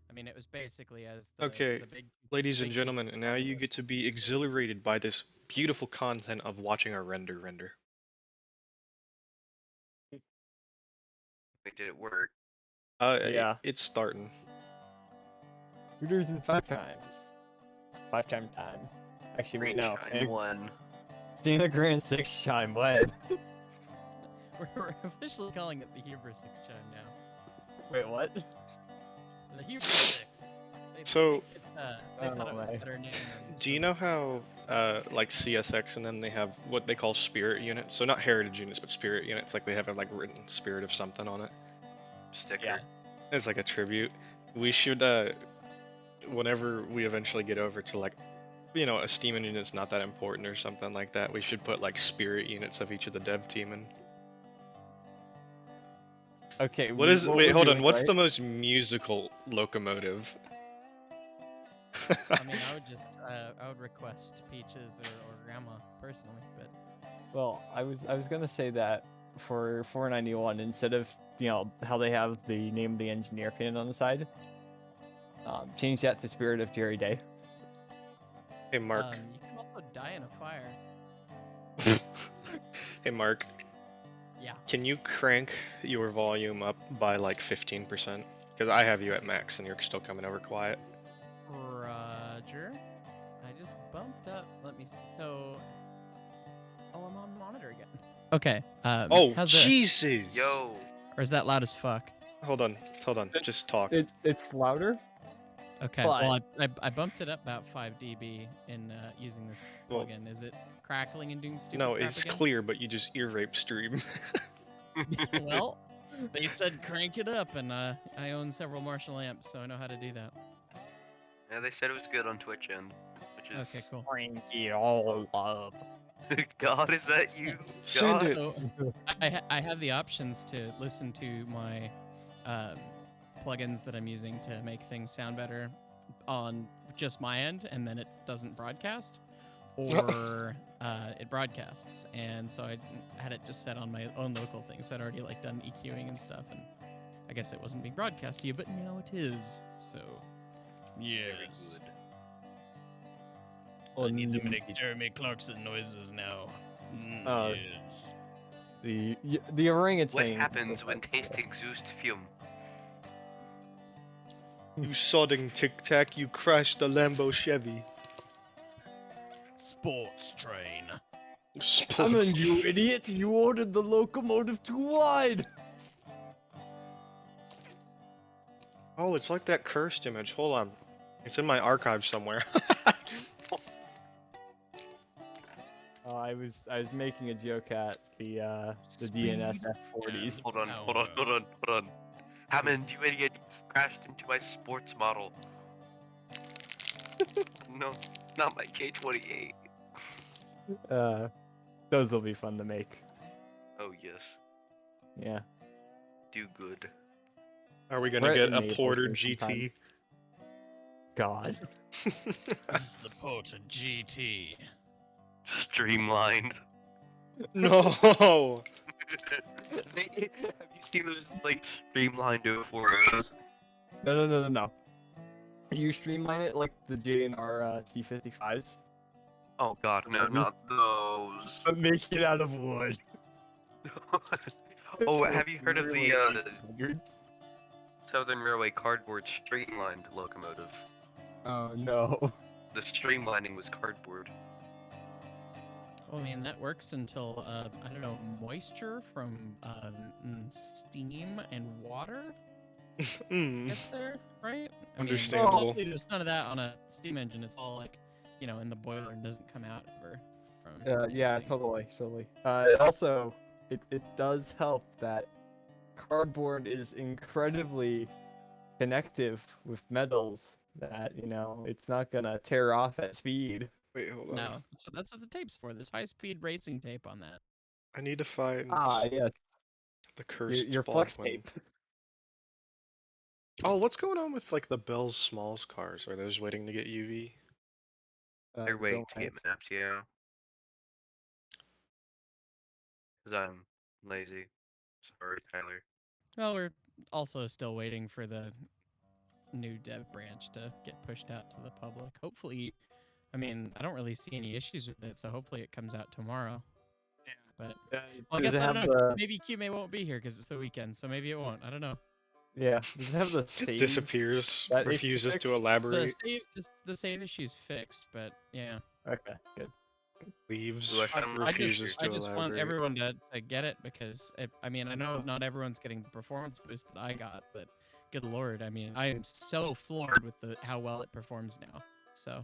I mean, it was basically as the, Okay, the big. Ladies and big gentlemen, and now you get to be exhilarated by this beautiful content of watching a render. Wait, did it work? Yeah. It's starting. Hooters in 5 times. 5 chime time. Actually, wait, no. Chime one. Santa Grand 6 chime. When? We're officially calling it the Hubris 6 chime now. Wait, what? The Hubris 6. So, They thought it was Oh, a better name. than do you know how, like CSX and them, they have what they call spirit units? So not heritage units, but spirit units. Like they have a like written spirit of something on it. Sticker. Yeah. It's like a tribute. We should, whenever we eventually get over to like, you know, a steaming unit's not that important or something like that, we should put like spirit units of each of the dev team in. Okay. What is? Wait, we're hold on. doing, What's right? the most musical locomotive? I mean, I would request Peaches or Grandma personally, but Well, I was gonna say that for 491, instead of how they have the name of the engineer painted on the side, change that to Spirit of Jerry Day. Hey Mark. you can also die in a fire. Hey Mark. Yeah. Can you crank your volume up by like 15%? Because I have you at max and you're still coming over quiet. Roger. I just bumped up. Let me see. So. Oh, I'm on monitor again. Okay. Oh, how's this? Jesus! Yo. Or is that loud as fuck? Hold on. Just talk. It's louder. Okay. But- Well, I bumped it up about 5 dB in using this Well- plugin. Is it crackling and doing stupid No, crap it's again? clear, but you just ear rape stream. Well, they said crank it up, and I own several Marshall amps, so I know how to do that. Yeah, they said it was good on Twitch end. Which is. Okay, cool. Crank it all up. God, is that you? Send God? it. So I have the options to listen to my plugins that I'm using to make things sound better on just my end, and then it doesn't broadcast, or it broadcasts. And so I had it just set on my own local thing. So I'd already like done EQing and stuff, and I guess it wasn't being broadcast to you, but now it is. So yes. I need to make Jeremy Clarkson noises now. Oh. Yes. The orangutan. What happens when tasting Zeus fume? You sodding Tic Tac, you crashed the Lambo Chevy. Sports train. Sports. you idiot! You ordered the locomotive too wide. Oh, it's like that cursed image. Hold on. It's in my archive somewhere. I was making a joke at the DNS F40s. Hold on. Hammond, you idiot, you crashed into my sports model. No, not my K28. Those will be fun to make. Oh yes, Yeah. do good. Are we gonna Brett get a enables Porter me GT? God. This is the Porter GT. Streamlined. No. Have you seen those like streamlined 04s? No. You streamline it like the JNR C55s, Oh god, no, not those. but make it out of wood. Oh, have you heard of the Weird. Southern Railway cardboard streamlined locomotive? Oh no. The streamlining was cardboard. Well, I mean, that works until, I don't know, moisture from steam and water Mm. gets there, right? Understandable. Hopefully there's none of that on a steam engine. It's all like, in the boiler and doesn't come out ever from. Yeah, totally. Also, it does help that cardboard is incredibly connective with metals. That it's not gonna tear off at speed. Wait, hold on. No, that's what the tape's for. There's high-speed racing tape on that. I need to find Yeah, the cursed your spot flex when- tape. Oh, what's going on with like the Bell's Smalls cars? Are those waiting to get UV? They're waiting to get romance. mapped, yeah. Cause I'm lazy. Sorry, Tyler. Well, we're also still waiting for the new dev branch to get pushed out to the public. Hopefully, I don't really see any issues with it, so hopefully it comes out tomorrow. Yeah. But Well, I guess I don't know. Maybe QMA won't be here because it's the weekend, so maybe it won't. I don't know. Yeah, does it have the save? Disappears, that issue refuses to fixed? elaborate, The save issue's fixed, but yeah. Okay, good. leaves, Ooh, I found refuses I to just elaborate. want everyone to get it because I know not everyone's getting the performance boost that I got, but good lord, I am so floored with how well it performs now. So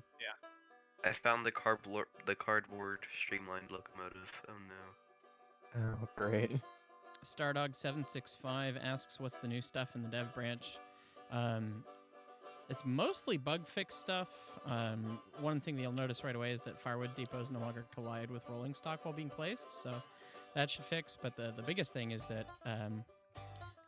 I found the cardboard streamlined locomotive. Oh no. Oh, great. Stardog765 asks what's the new stuff in the dev branch. It's mostly bug fix stuff. One thing that you'll notice right away is that firewood depots no longer collide with rolling stock while being placed, so that should fix. But the biggest thing is that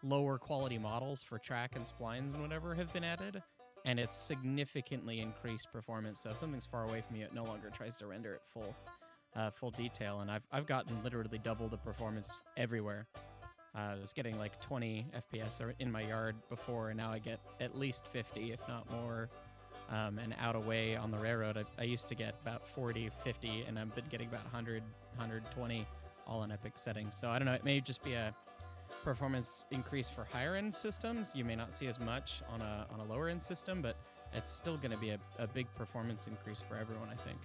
lower quality models for track and splines and whatever have been added, and it's significantly increased performance. So if something's far away from you, it no longer tries to render at full detail, and I've gotten literally double the performance everywhere. I was getting like 20 FPS in my yard before, and now I get at least 50, if not more. And out away on the railroad, I used to get about 40, 50, and I've been getting about 100, 120, all in epic settings. So I don't know, it may just be a performance increase for higher end systems. You may not see as much on a lower end system, but it's still going to be a big performance increase for everyone, I think.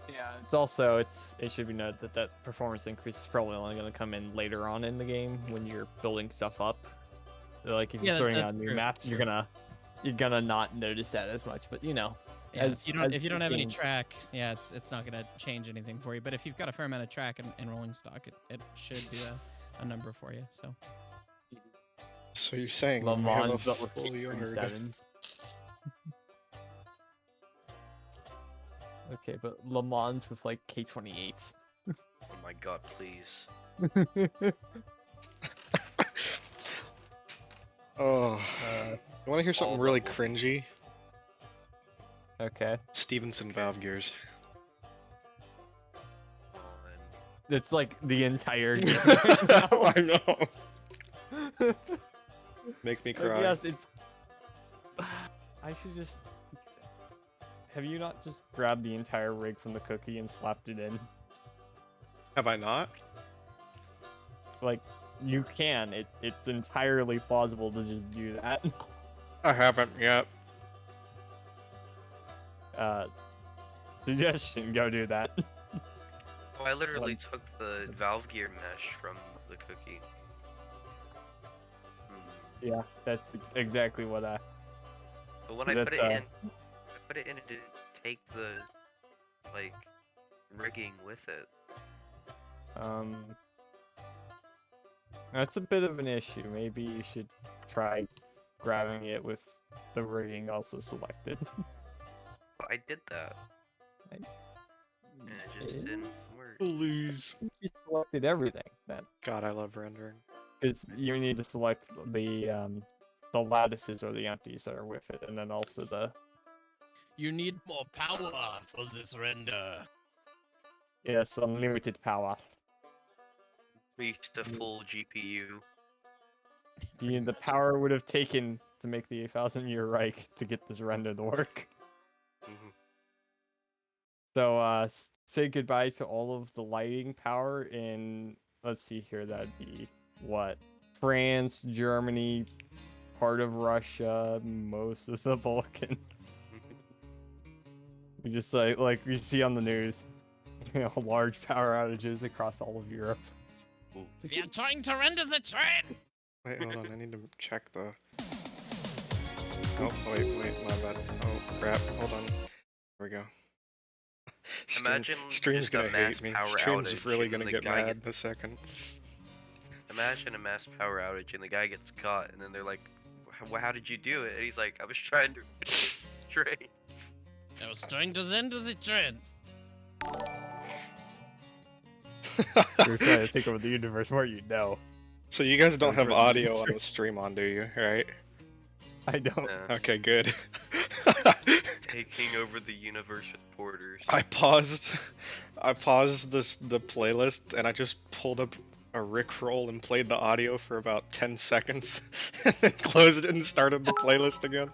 Yeah, it's also it should be noted that performance increase is probably only going to come in later on in the game when you're building stuff up. So, like if you're starting on a new map, you're gonna not notice that as much. But Yeah, if you don't have any track, it's not gonna change anything for you. But if you've got a fair amount of track and rolling stock, it should do a number for you. So you're saying Le we have a Mans built with full yard. 37s. Okay, but Le Mans with like K28s. Oh my god, please. Oh, you want to hear something all really level. cringy? Okay. Stevenson valve gears. It's like the entire game right now. I know. Make me Like, cry. yes, it's. I should just. Have you not just grabbed the entire rig from the cookie and slapped it in? Have I not? Like, you can. It's entirely plausible to just do that. I haven't yet. Suggestion: go do that. Oh, I literally took the valve gear mesh from the cookie. Yeah, that's exactly what I. But when I That's, put it in, it didn't take the, like, rigging with it. That's a bit of an issue. Maybe you should try grabbing it with the rigging also selected. But I did that, and it just didn't work. Please. You selected everything then, God, I love rendering. because you need to select the lattices or the empties that are with it, and then also the You need more power for this render. yes unlimited power. Reached a full GPU. The power would have taken to make the 1,000-year Reich to get this render to work. Mhm. So say goodbye to all of the lighting power in, let's see here, that'd be what? France, Germany, part of Russia, most of the Balkans. You just like you see on the news, large power outages across all of Europe. We are trying to render the train! Wait, hold on. I need to check the. Oh, wait, my bad. Oh, crap. Hold on. There we go. Imagine Stream's just a gonna mass hate me. power Stream's outage really and gonna the get guy mad in a second. Imagine a mass power outage and the guy gets caught, and then they're like, How did you do it?" And he's like, "I was trying to train." I was trying to render the trains. You're trying to take over the universe more, you know. So you guys don't was have written in audio on the the stream on, do you? Right? I don't. Yeah. Okay, good. Taking over the universe with porters. I paused the playlist and I just pulled up a Rickroll and played the audio for about 10 seconds and then closed it and started the playlist again.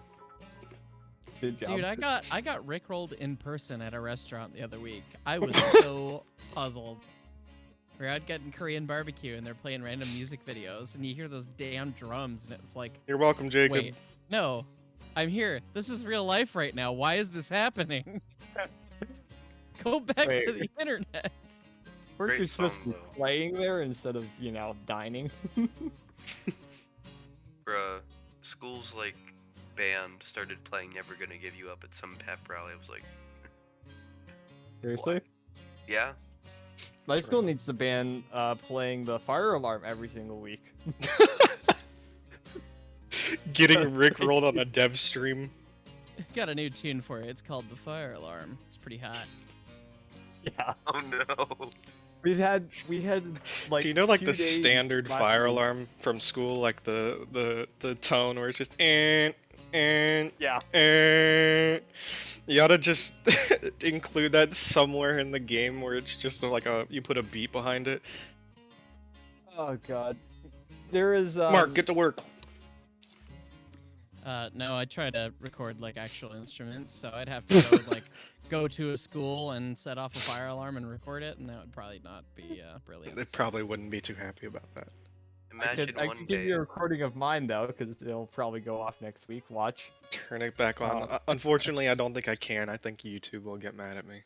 Good job. Dude, I got rickrolled in person at a restaurant the other week. I was so puzzled. We're out getting Korean barbecue and they're playing random music videos and you hear those damn drums and it's like, You're welcome, Jacob. wait, no, I'm here. This is real life right now. Why is this happening? Go back Wait. to the internet. Weren't you Great supposed song, to be though. playing there instead of, dining? Bruh, school's like band started playing Never Gonna Give You Up at some pep rally. I was like, Seriously? yeah? My school needs to ban playing the fire alarm every single week. Getting Rickrolled on a dev stream. Got a new tune for it. It's called The Fire Alarm. It's pretty hot. Yeah. Oh no. We had like Do you know like 2 the days standard last fire week. alarm from school, like the tone where it's just Yeah. You ought to just include that somewhere in the game where it's just like you put a beat behind it. Oh god. There is Mark, get to work. No, I try to record like actual instruments, so I'd have to go to a school and set off a fire alarm and record it, and that would probably not be brilliant. They so- probably wouldn't be too happy about that. Imagine I one could give day. you a recording of mine though, because it'll probably go off next week. Watch. Turn it back on. Unfortunately, I don't think I can. I think YouTube will get mad at me.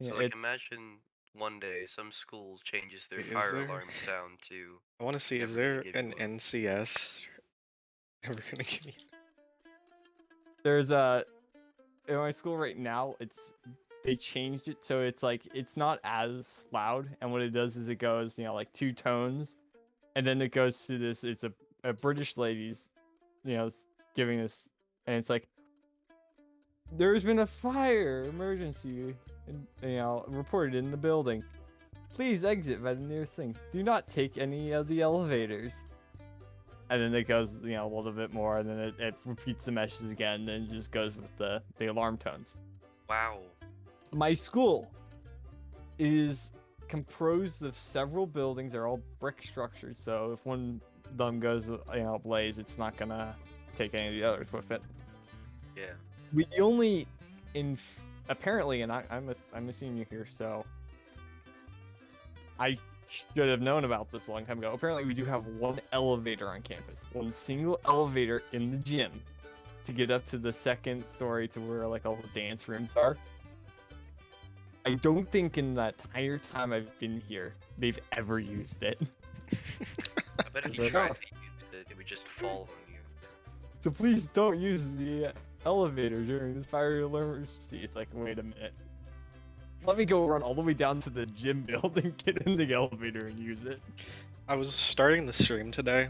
So Yeah, like, it's- imagine one day some school changes their Is fire there- alarm sound to. I want to see, is Never gonna there give an you up. NCS? Never gonna give you. There's in my school right now, they changed it so it's like it's not as loud, and what it does is it goes like 2 tones, and then it goes to this. It's a British lady's giving this, and it's like There's been a fire emergency, reported in the building. Please exit by the nearest thing. Do not take any of the elevators. And then it goes, a little bit more, and then it repeats the message again, and then it just goes with the alarm tones. Wow. My school is composed of several buildings. They're all brick structures, so if one of them goes, ablaze, it's not gonna take any of the others with it. Yeah. We only, apparently, and I'm a senior here, so I should have known about this a long time ago. Apparently, we do have one elevator on campus, one single elevator in the gym to get up to the second story to where like all the dance rooms are. I don't think in that entire time I've been here they've ever used it. I bet if you tried to use it, it would just fall on you. So please don't use the elevator during this fire emergency. It's like, wait a minute. Let me go run all the way down to the gym building, get in the elevator, and use it. I was starting the stream today,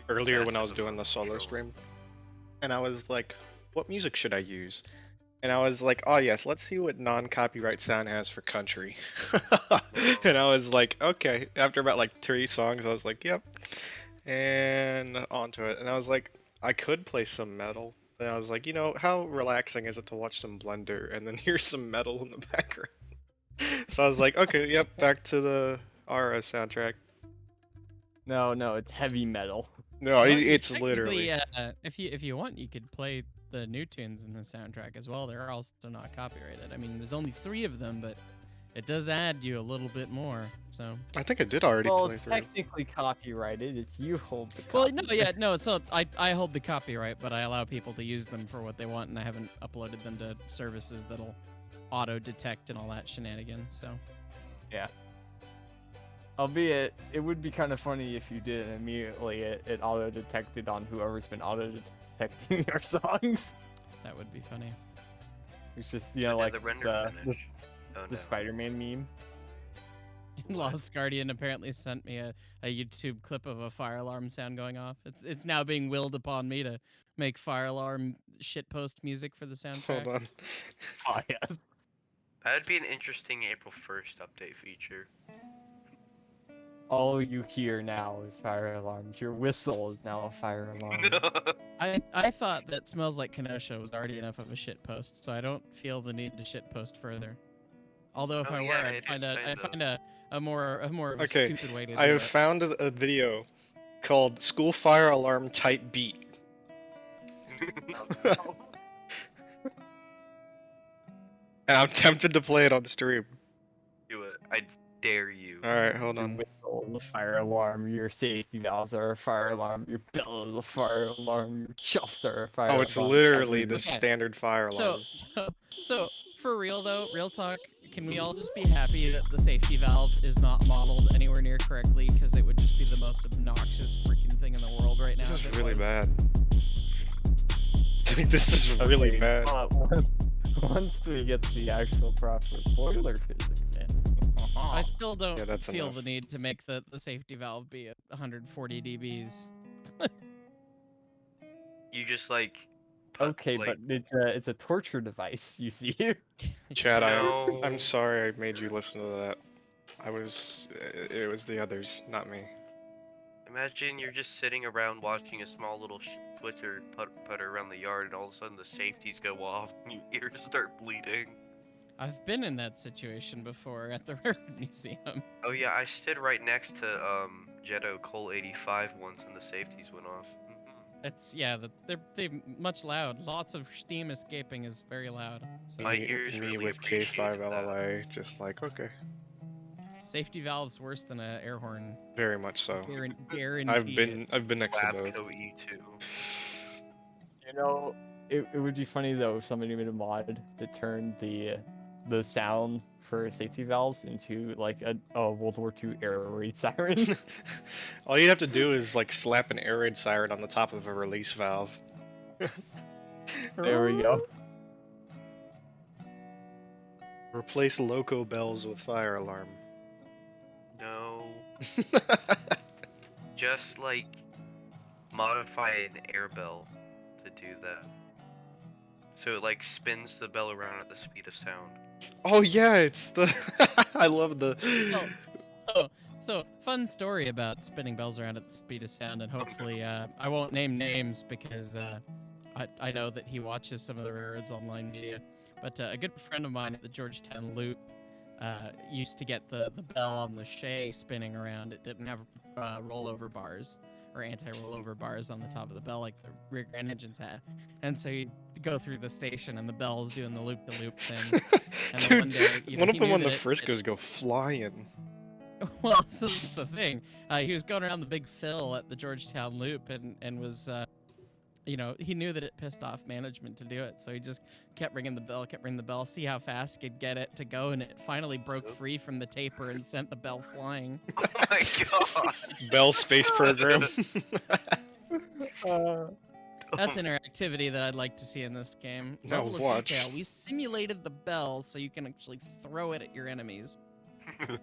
earlier That's when I was the doing the solo control. stream, and I was like, what music should I use? And I was like, oh yes, let's see what non-copyright sound has for country. And I was like, okay. After about like 3 songs, I was like, yep. And onto it. And I was like, I could play some metal. And I was like, how relaxing is it to watch some Blender and then hear some metal in the background? So I was like, okay, yep, back to the Aura soundtrack. No, it's heavy metal. No, Well, you it's technically, literally. if you want, you could play the new tunes in the soundtrack as well. They're also not copyrighted. I mean, there's only 3 of them, but it does add you a little bit more. So. I think I did already Well, play it's through. technically copyrighted. It's you hold the Well, copyright. no. So I hold the copyright, but I allow people to use them for what they want, and I haven't uploaded them to services that'll auto detect and all that shenanigans. So. Albeit, it would be kind of funny if you did, and immediately it auto-detected on whoever's been auto-detecting your songs. That would be funny. It's just, Yeah, like the render the finish. Oh, the no. Spider-Man meme. Lost Guardian apparently sent me a YouTube clip of a fire alarm sound going off. It's now being willed upon me to make fire alarm shitpost music for the soundtrack. Hold on. Oh, yes. That'd be an interesting April 1st update feature. All you hear now is fire alarms. Your whistle is now a fire alarm. I thought that Smells Like Kenosha was already enough of a shitpost, so I don't feel the need to shitpost further. Although if Oh, I were, yeah, I'd it find is I'd kind find a more of a Okay, stupid way to I do have it. found a video called School Fire Alarm Type Beat. And I'm tempted to play it on stream. Do it. I dare you. Alright, hold Your on. whistle is a fire alarm. Your safety valves are a fire alarm. Your bell is a fire alarm. Your shelves are a fire alarm. Oh, it's literally the everything. standard fire alarm. So for real though, real talk, can we all just be happy that the safety valve is not modeled anywhere near correctly, because it would just be the most obnoxious freaking thing in the world right now. This is if it really was. bad. This is really Okay, bad. Once we get the actual proper boiler physics in. I still don't Yeah, that's feel enough. the need to make the safety valve be at 140 dBs. You just like. Put, Okay, like, but it's a torture device, you see. Chad, No. I'm sorry I made you listen to that. It was the others, not me. Imagine you're just sitting around watching a small little Twitter putter around the yard, and all of a sudden the safeties go off, and your ears start bleeding. I've been in that situation before at the Railroad Museum. Oh yeah, I stood right next to Jetto Cole 85 once, and the safeties went off. It's they're much loud. Lots of steam escaping is very loud. So My ears me really with appreciated that. K5LLA, just like, okay. safety valve's worse than an air horn. Very much so. Guaranteed. I've been next to both. Labco E2. It would be funny though if somebody made a mod that turned the sound for safety valves into like a World War II air raid siren. All you'd have to do is like slap an air raid siren on the top of a release valve. There we go. Replace loco bells with fire alarm. No. Just like modify an air bell to do that. So it like spins the bell around at the speed of sound. Oh yeah, it's the. I love the. So fun story about spinning bells around at the speed of sound, and hopefully, I won't name names because I know that he watches some of the Railroads Online media. But a good friend of mine at the Georgetown Loop used to get the bell on the Shay spinning around. It didn't have rollover bars or anti-rollover bars on the top of the bell like the rear grand engines had, and so you'd go through the station and the bell's doing the loop-to-loop thing. And then Dude, one day, you know, one of he them knew when the that it- Friscoes go flying. Well, so that's the thing. He was going around the Big Phil at the Georgetown Loop and was, you know, he knew that it pissed off management to do it, so he just kept ringing the bell, see how fast he could get it to go, and it finally broke free from the taper and sent the bell flying. Oh my god! Bell space program. That's interactivity that I'd like to see in this game. Now Level of watch. detail. We simulated the bell so you can actually throw it at your enemies. Throw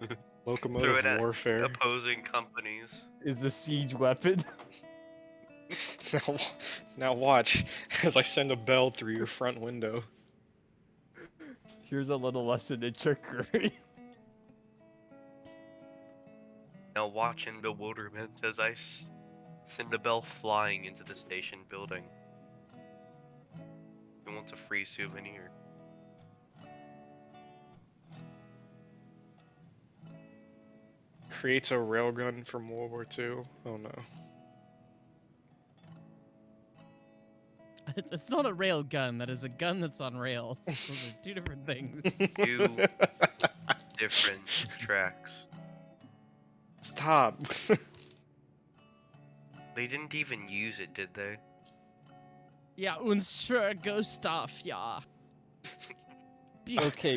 Locomotive it at warfare. opposing companies. Is the siege weapon? Now watch as I send a bell through your front window. Here's a little lesson in trickery. Now watch in bewilderment as I send a bell flying into the station building. Who wants a free souvenir? Creates a railgun from World War II. Oh no. It's not a rail gun. That is a gun that's on rails. Those are two different things. Two different tracks. Stop. They didn't even use it, did they? Ja, unsere Gustav, ja. Okay,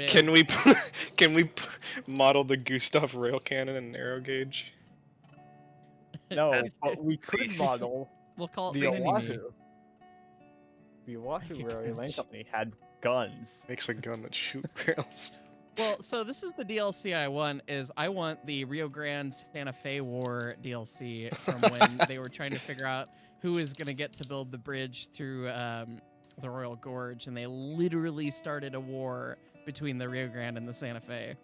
Can we can we model the Gustav rail cannon in narrow gauge? No, but we could Please. model We'll call it the Mini-Me. Oahu. The Oahu Railway Line Company had guns. Makes a gun that shoot rails. Well, so this is the DLC I want. I want the Rio Grande Santa Fe War DLC from when they were trying to figure out who is going to get to build the bridge through the Royal Gorge, and they literally started a war between the Rio Grande and the Santa Fe.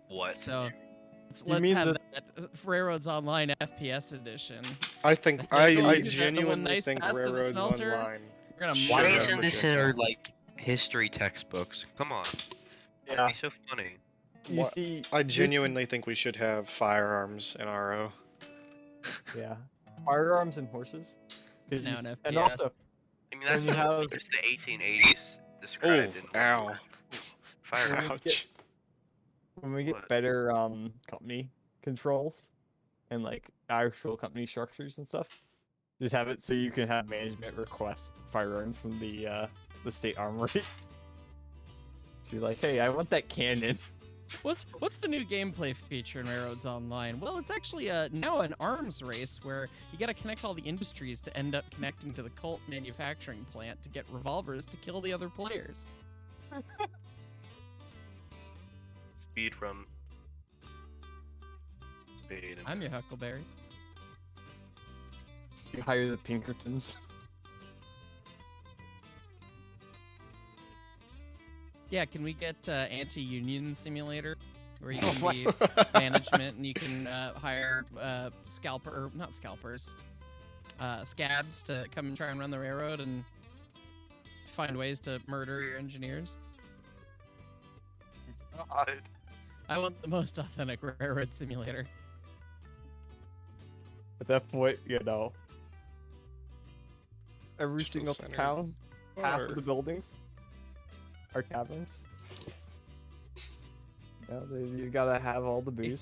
What? So You let's mean have the- that Railroads Online FPS edition. I think Go I do that, the one genuinely nice think pass to the railroads smelter. online. We're gonna Sure. Why murder Yeah. isn't them. this in our like history textbooks? Come on, Yeah. that'd be so funny. You What- see, I this- genuinely think we should have firearms in RO. Yeah. Firearms and horses. 'Cause It's now you an s- and FPS. also, I mean, that's you have- just the 1880s Oh, described in ow. Fire. Ow. Ouch. when we get What? better company controls and like actual company structures and stuff, just have it so you can have management request firearms from the state armory. So you're like, hey, I want that cannon. What's the new gameplay feature in Railroads Online? Well, it's actually now an arms race where you got to connect all the industries to end up connecting to the cult manufacturing plant to get revolvers to kill the other players. Speed from. Beta. I'm your Huckleberry. You hire the Pinkertons. Yeah, can we get anti-union simulator where you Oh, can what? be management and you can hire not scalpers, scabs to come and try and run the railroad and find ways to murder your engineers? God. I want the most authentic railroad simulator. At that point, you know, every Still single centered. town, half Or- of the buildings are taverns. Yeah, you gotta have all the booze.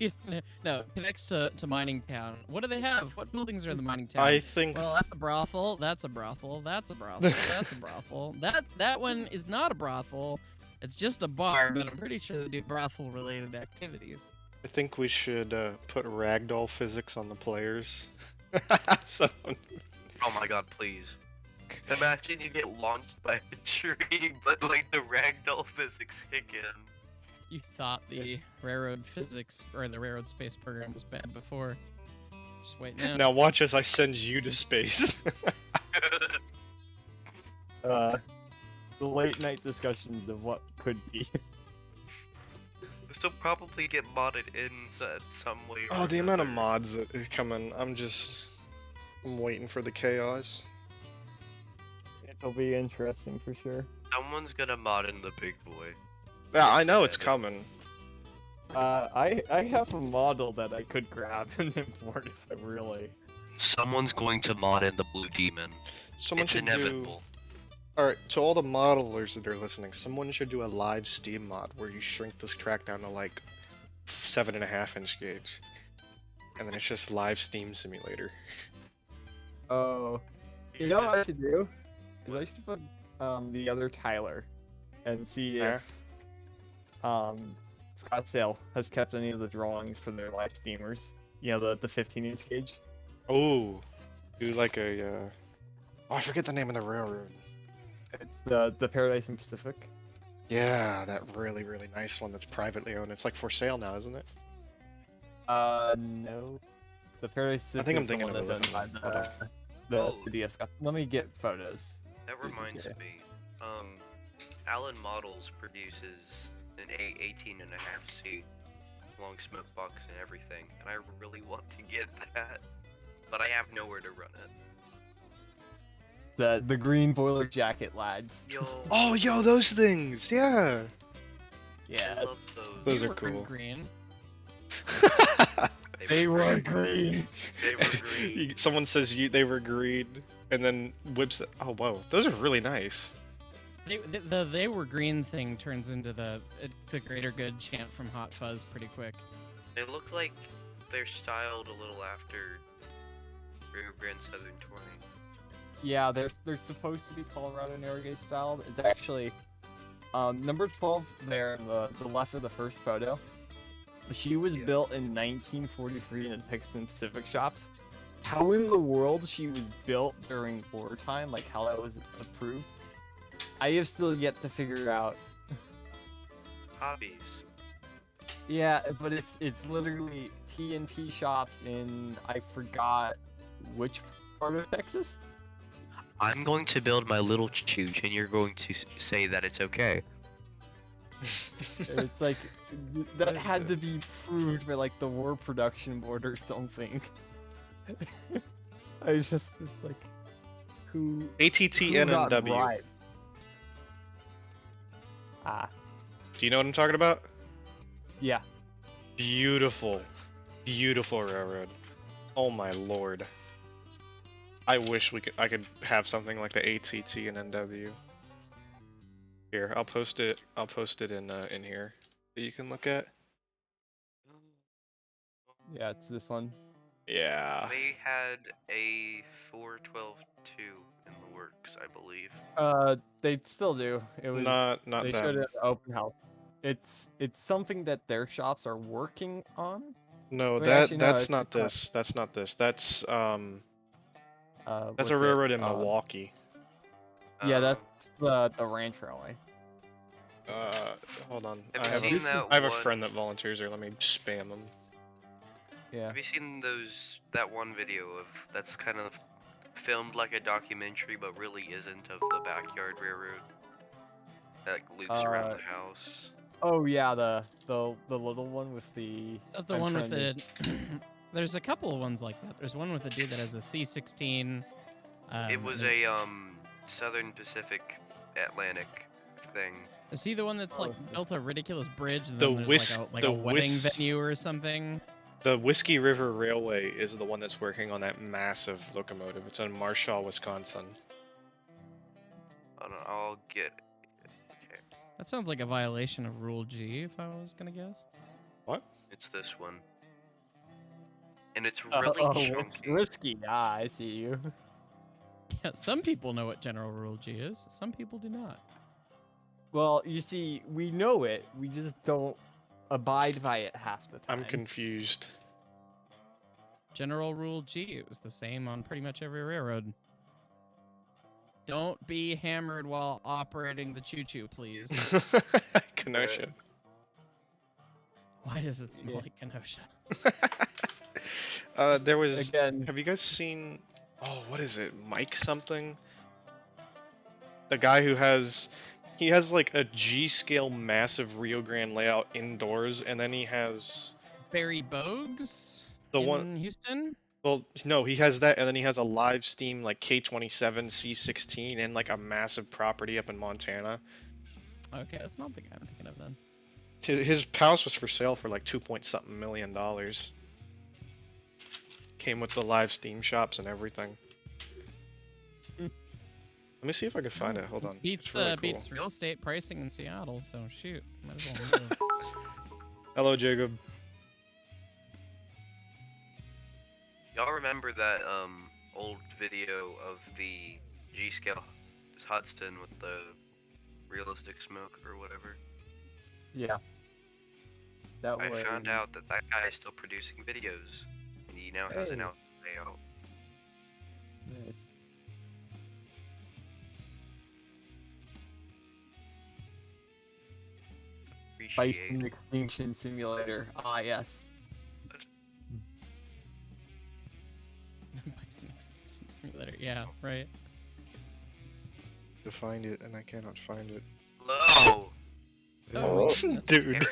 No, it connects to Mining Town. What do they have? What buildings are in the Mining Town? I think Well, that's a brothel. That's a brothel. That's a brothel. That's a brothel. That one is not a brothel. It's just a bar, but I'm pretty sure they do brothel-related activities. I think we should put ragdoll physics on the players. So Oh my god, please. Imagine you get launched by a tree, but like the ragdoll physics kick in. You thought the railroad physics or the railroad space program was bad before. Just wait now. now watch as I send you to space. the late night discussions of what could be. This will probably get modded in some way. Or Oh, the amount of another. mods that are coming. I'm waiting for the chaos. It'll be interesting for sure. Someone's gonna mod in the big boy. Yeah, I know it's Yeah. coming. I have a model that I could grab and import if I really. Someone's going to mod in the blue demon. Someone It's should inevitable. Alright, to all the modelers that are listening, someone should do a live Steam mod where you shrink this track down to like 7.5-inch gauge. And then it's just live Steam simulator. Oh, you know what I should do? Is I should put the other Tyler and see Yeah. if Scottsdale has kept any of the drawings for their live steamers. You know, the 15-inch gauge. Oh, do like a oh, I forget the name of the railroad. It's the Paradise and Pacific. Yeah, that really nice one that's privately owned. It's like for sale now, isn't it? No. The Paradise Pacific I think I'm is the thinking one of that's a owned by different one. the Oh. city of Scott. Let me get photos. That reminds Yeah. me. Allen Models produces an 18.5C long smoke box and everything, and I really want to get that, but I have nowhere to run it. The green boiler jacket lads. Yo, Oh, yo, those things! Yeah! I Yes. love those. Those They are were cool. Green. They were green. They were green. Someone says they were green, and then whips it. Oh, whoa. Those are really nice. They were green thing turns into the greater good chant from Hot Fuzz pretty quick. They look like they're styled a little after Rio Grande Southern 20. Yeah, they're supposed to be Colorado Narragansett styled. It's actually number 12 there on the left of the first photo. She was Yeah. built in 1943 in the Texas Pacific shops. How in the world she was built during wartime, like how that was approved, I have still yet to figure out. Hobbies. Yeah, but it's literally TNP shops in I forgot which part of Texas. I'm going to build my little chooch, and you're going to say that it's okay. It's like What that is had it? to be proved by like the War Production Board or something. I just it's like who ATT got NNW. bribed? Ah, Do you know what I'm talking about? yeah. Beautiful. Beautiful railroad. Oh my lord. I wish I could have something like the ATT and NW. Here, I'll post it in here that you can look at. Yeah, it's this one. Yeah. They had a 412-2 in the works, I believe. They still do. It was Not they them. showed it at the open house. It's something that their shops are working on. No, Wait, that actually, no, that's it's not not. this. That's not this. That's What's that's a it? railroad in Milwaukee. Yeah, Um, that's the ranch railway. Hold on. Have I you have seen a, that I have a one- friend that volunteers here. Let me spam him. Yeah. Have you seen that one video of that's kind of filmed like a documentary, but really isn't, of the backyard railroad that loops around the house? Oh yeah, the little one with the. Is that the I'm one with trying the? There's a couple of ones like that. There's one with a dude that has a C16. It was and a Southern Pacific Atlantic thing. Is he the one that's like Oh. built a ridiculous bridge and The then there's whis- like the a wedding whis- venue or something? The Whiskey River Railway is the one that's working on that massive locomotive. It's in Marshall, Wisconsin. Hold on, I'll get. Okay, That sounds like a violation of Rule G, if I was gonna guess. What? it's this one. And it's really chunky. whiskey. Ah, I see you. Yeah, some people know what General Rule G is. Some people do not. Well, you see, we know it. We just don't abide by it half the time. I'm confused. General Rule G, it was the same on pretty much every railroad. Don't be hammered while operating the choo-choo, please. Kenosha. Why does it smell Yeah. like Kenosha? There was. Again. Have you guys seen? Oh, what is it? Mike something. The guy who has He has like a G-scale massive Rio Grande layout indoors, and then he has Barry Bogues the in one. Houston. Well, no, he has that, and then he has a live Steam like K27 C16 and like a massive property up in Montana. Okay, that's not the guy I'm thinking of then. His house was for sale for like $2 million. Came with the live Steam shops and everything. Hmm. Let me see if I can find it. Hold on. Beats It's really cool. beats real estate pricing in Seattle, so shoot, might as well move. Hello, Jacob. Y'all remember that old video of the G-scale Hudson with the realistic smoke or whatever? Yeah. That I was. found out that that guy is still producing videos, and he now has an Hey. out layout. Nice. Appreciate. Bison Extinction Simulator. Ah, yes. Bison Extinction Simulator. Yeah, right. To find it, and I cannot find it. Hello. Oh, Dude,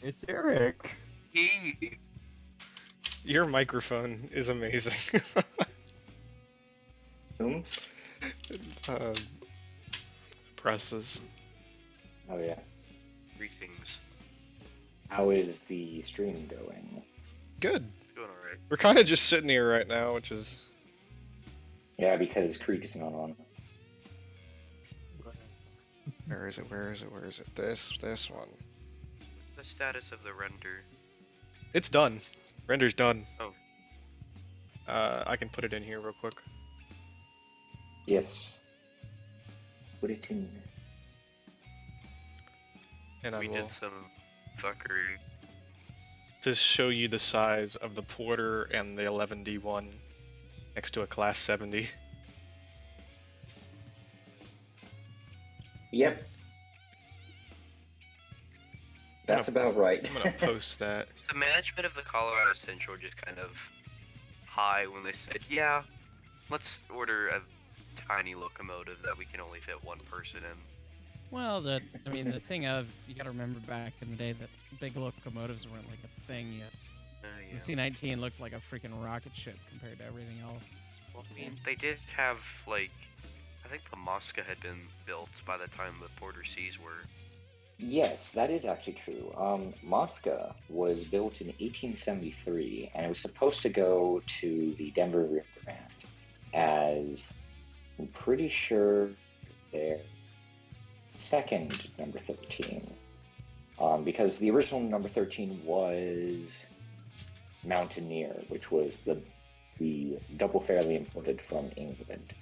It's Eric. He. your microphone is amazing. Ooms? um, presses. Oh yeah. Greetings. How is the stream going? Good. Doing alright. We're kind of just sitting here right now, which is Yeah, because Creek is not on. where is it? Where is it? Where is it? This one. What's the status of the render? It's done. Render's done. Oh. I can put it in here real quick. Yes. Put it in. And I We will did some fuckery. to show you the size of the Porter and the 11D1 next to a Class 70. Yep. That's about right. I'm gonna post that. The management of the Colorado Central just kind of high when they said, yeah, let's order a tiny locomotive that we can only fit one person in. Well, the the thing of you got to remember back in the day that big locomotives weren't like a thing yet. Yeah. The C-19 looked like a freaking rocket ship compared to everything else. Well, I mean, they did have, like, I think the Mosca had been built by the time the Porter Seas were. Yes, that is actually true. Mosca was built in 1873, and it was supposed to go to the Denver Rio Grande as, I'm pretty sure, their second number 13. Because the original number 13 was Mountaineer, which was the double fairly imported from England.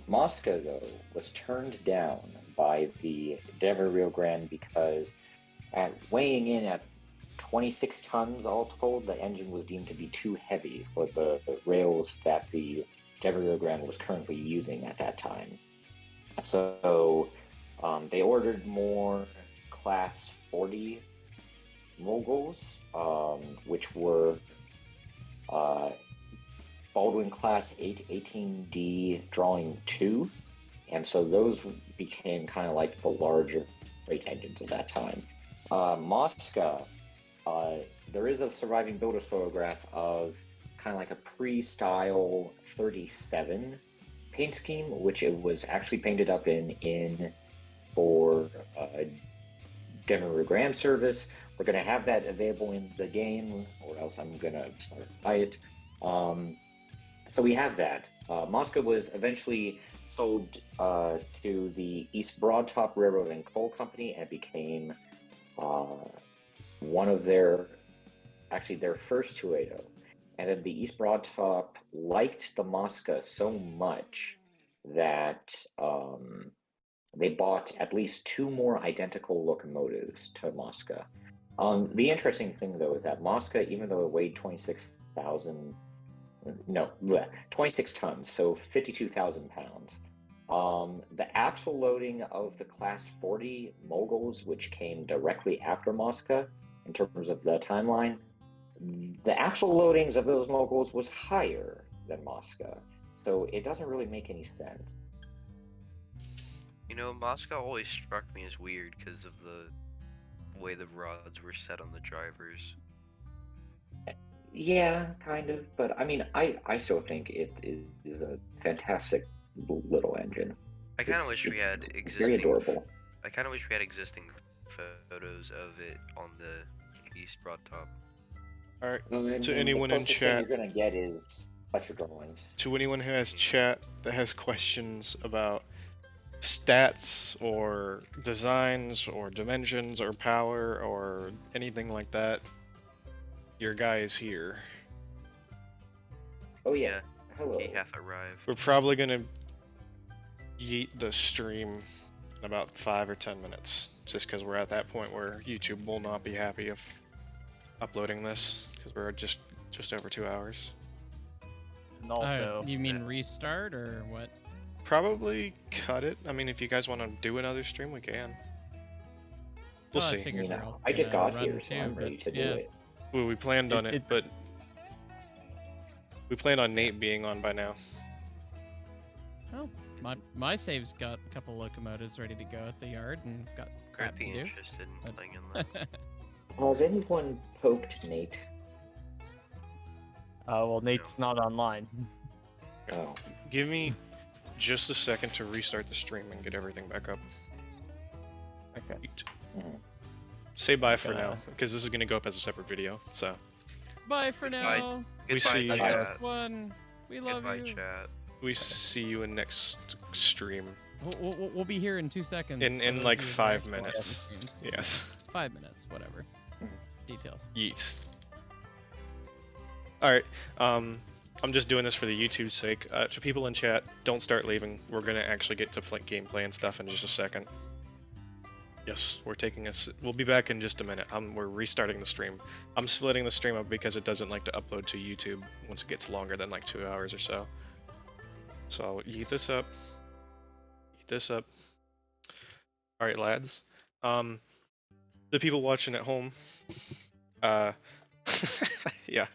Mosca, though, was turned down by the Denver Rio Grande because weighing in at 26 tons all told, the engine was deemed to be too heavy for the rails that the Denver Rio Grande was currently using at that time. So they ordered more Class 40 moguls, which were Baldwin Class 18D Drawing 2, and so those became kind of like the larger freight engines of that time. Mosca, there is a surviving builder's photograph of kind of like a pre-style 37 paint scheme, which it was actually painted up in for Denver Rio Grande service. We're going to have that available in the game, or else I'm going to start to buy it. So we have that. Mosca was eventually sold to the East Broad Top Railroad and Coal Company, and it became one of their first 280. And then the East Broad Top liked the Mosca so much that they bought at least 2 more identical locomotives to Mosca. The interesting thing, though, is that Mosca, even though it weighed 26 tons, so 52,000 pounds. The actual loading of the Class 40 moguls, which came directly after Mosca in terms of the timeline, the actual loadings of those moguls was higher than Mosca, so it doesn't really make any sense. You know, Moscow always struck me as weird because of the way the rods were set on the drivers. Yeah, kind of. But I mean, I still think it is a fantastic little engine. I kind of It's- wish we it's had very existing. adorable. I kind of wish we had existing photos of it on the East Broad Top. All right. I mean, To anyone the in closest thing chat, you're gonna get is Fletcher drawings. to anyone who has chat that has questions about stats or designs or dimensions or power or anything like that, your guy is here. Oh yes. Hello. He hath arrived. We're probably gonna yeet the stream in about 5 or 10 minutes, just because we're at that point where YouTube will not be happy of uploading this, because we're just over 2 hours. And also, you mean restart or what? Probably cut it. I mean, if you guys want to do another stream, we can. We'll Well, I see. figured You know, you're all I just gonna got run here, so too, I'm ready but to do yeah. it. Well, we planned on It- but we planned on Nate being on by now. Oh, my save's got a couple locomotives ready to go at the yard, and got crap I'd be to do. interested in But- playing in that. Has anyone poked Nate? well, Nate's not online. Oh, Give me just a second to restart the stream and get everything back up. Okay. mhm. Say bye for Gonna- now, because this is going to go up as a separate video, so. Bye for Goodbye. now. We see you. Goodbye, Bye. chat. One. We love Goodbye, you. chat. We see you in next stream. We'll be here in 2 seconds. In- for in those like of you that 5 actually watch the minutes. streams. Yes. 5 minutes, whatever. Mhm. Details. Yeet. Alright, I'm just doing this for the YouTube sake. To people in chat, don't start leaving. We're gonna actually get to gameplay and stuff in just a second. Yes, we're taking us. We'll be back in just a minute. We're restarting the stream. I'm splitting the stream up because it doesn't like to upload to YouTube once it gets longer than like 2 hours or so. So I'll eat this up. Eat this up. Alright, lads. The people watching at home, yeah.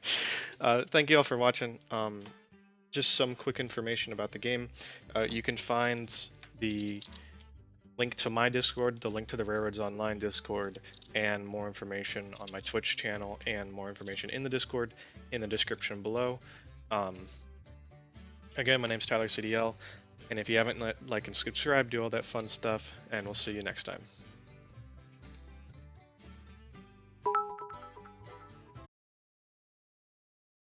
Thank you all for watching. Just some quick information about the game. You can find the link to my Discord, the link to the Railroads Online Discord, and more information on my Twitch channel, and more information in the Discord in the description below. Again, my name's Tyler CDL, and if you haven't like and subscribe, do all that fun stuff, and we'll see you next time.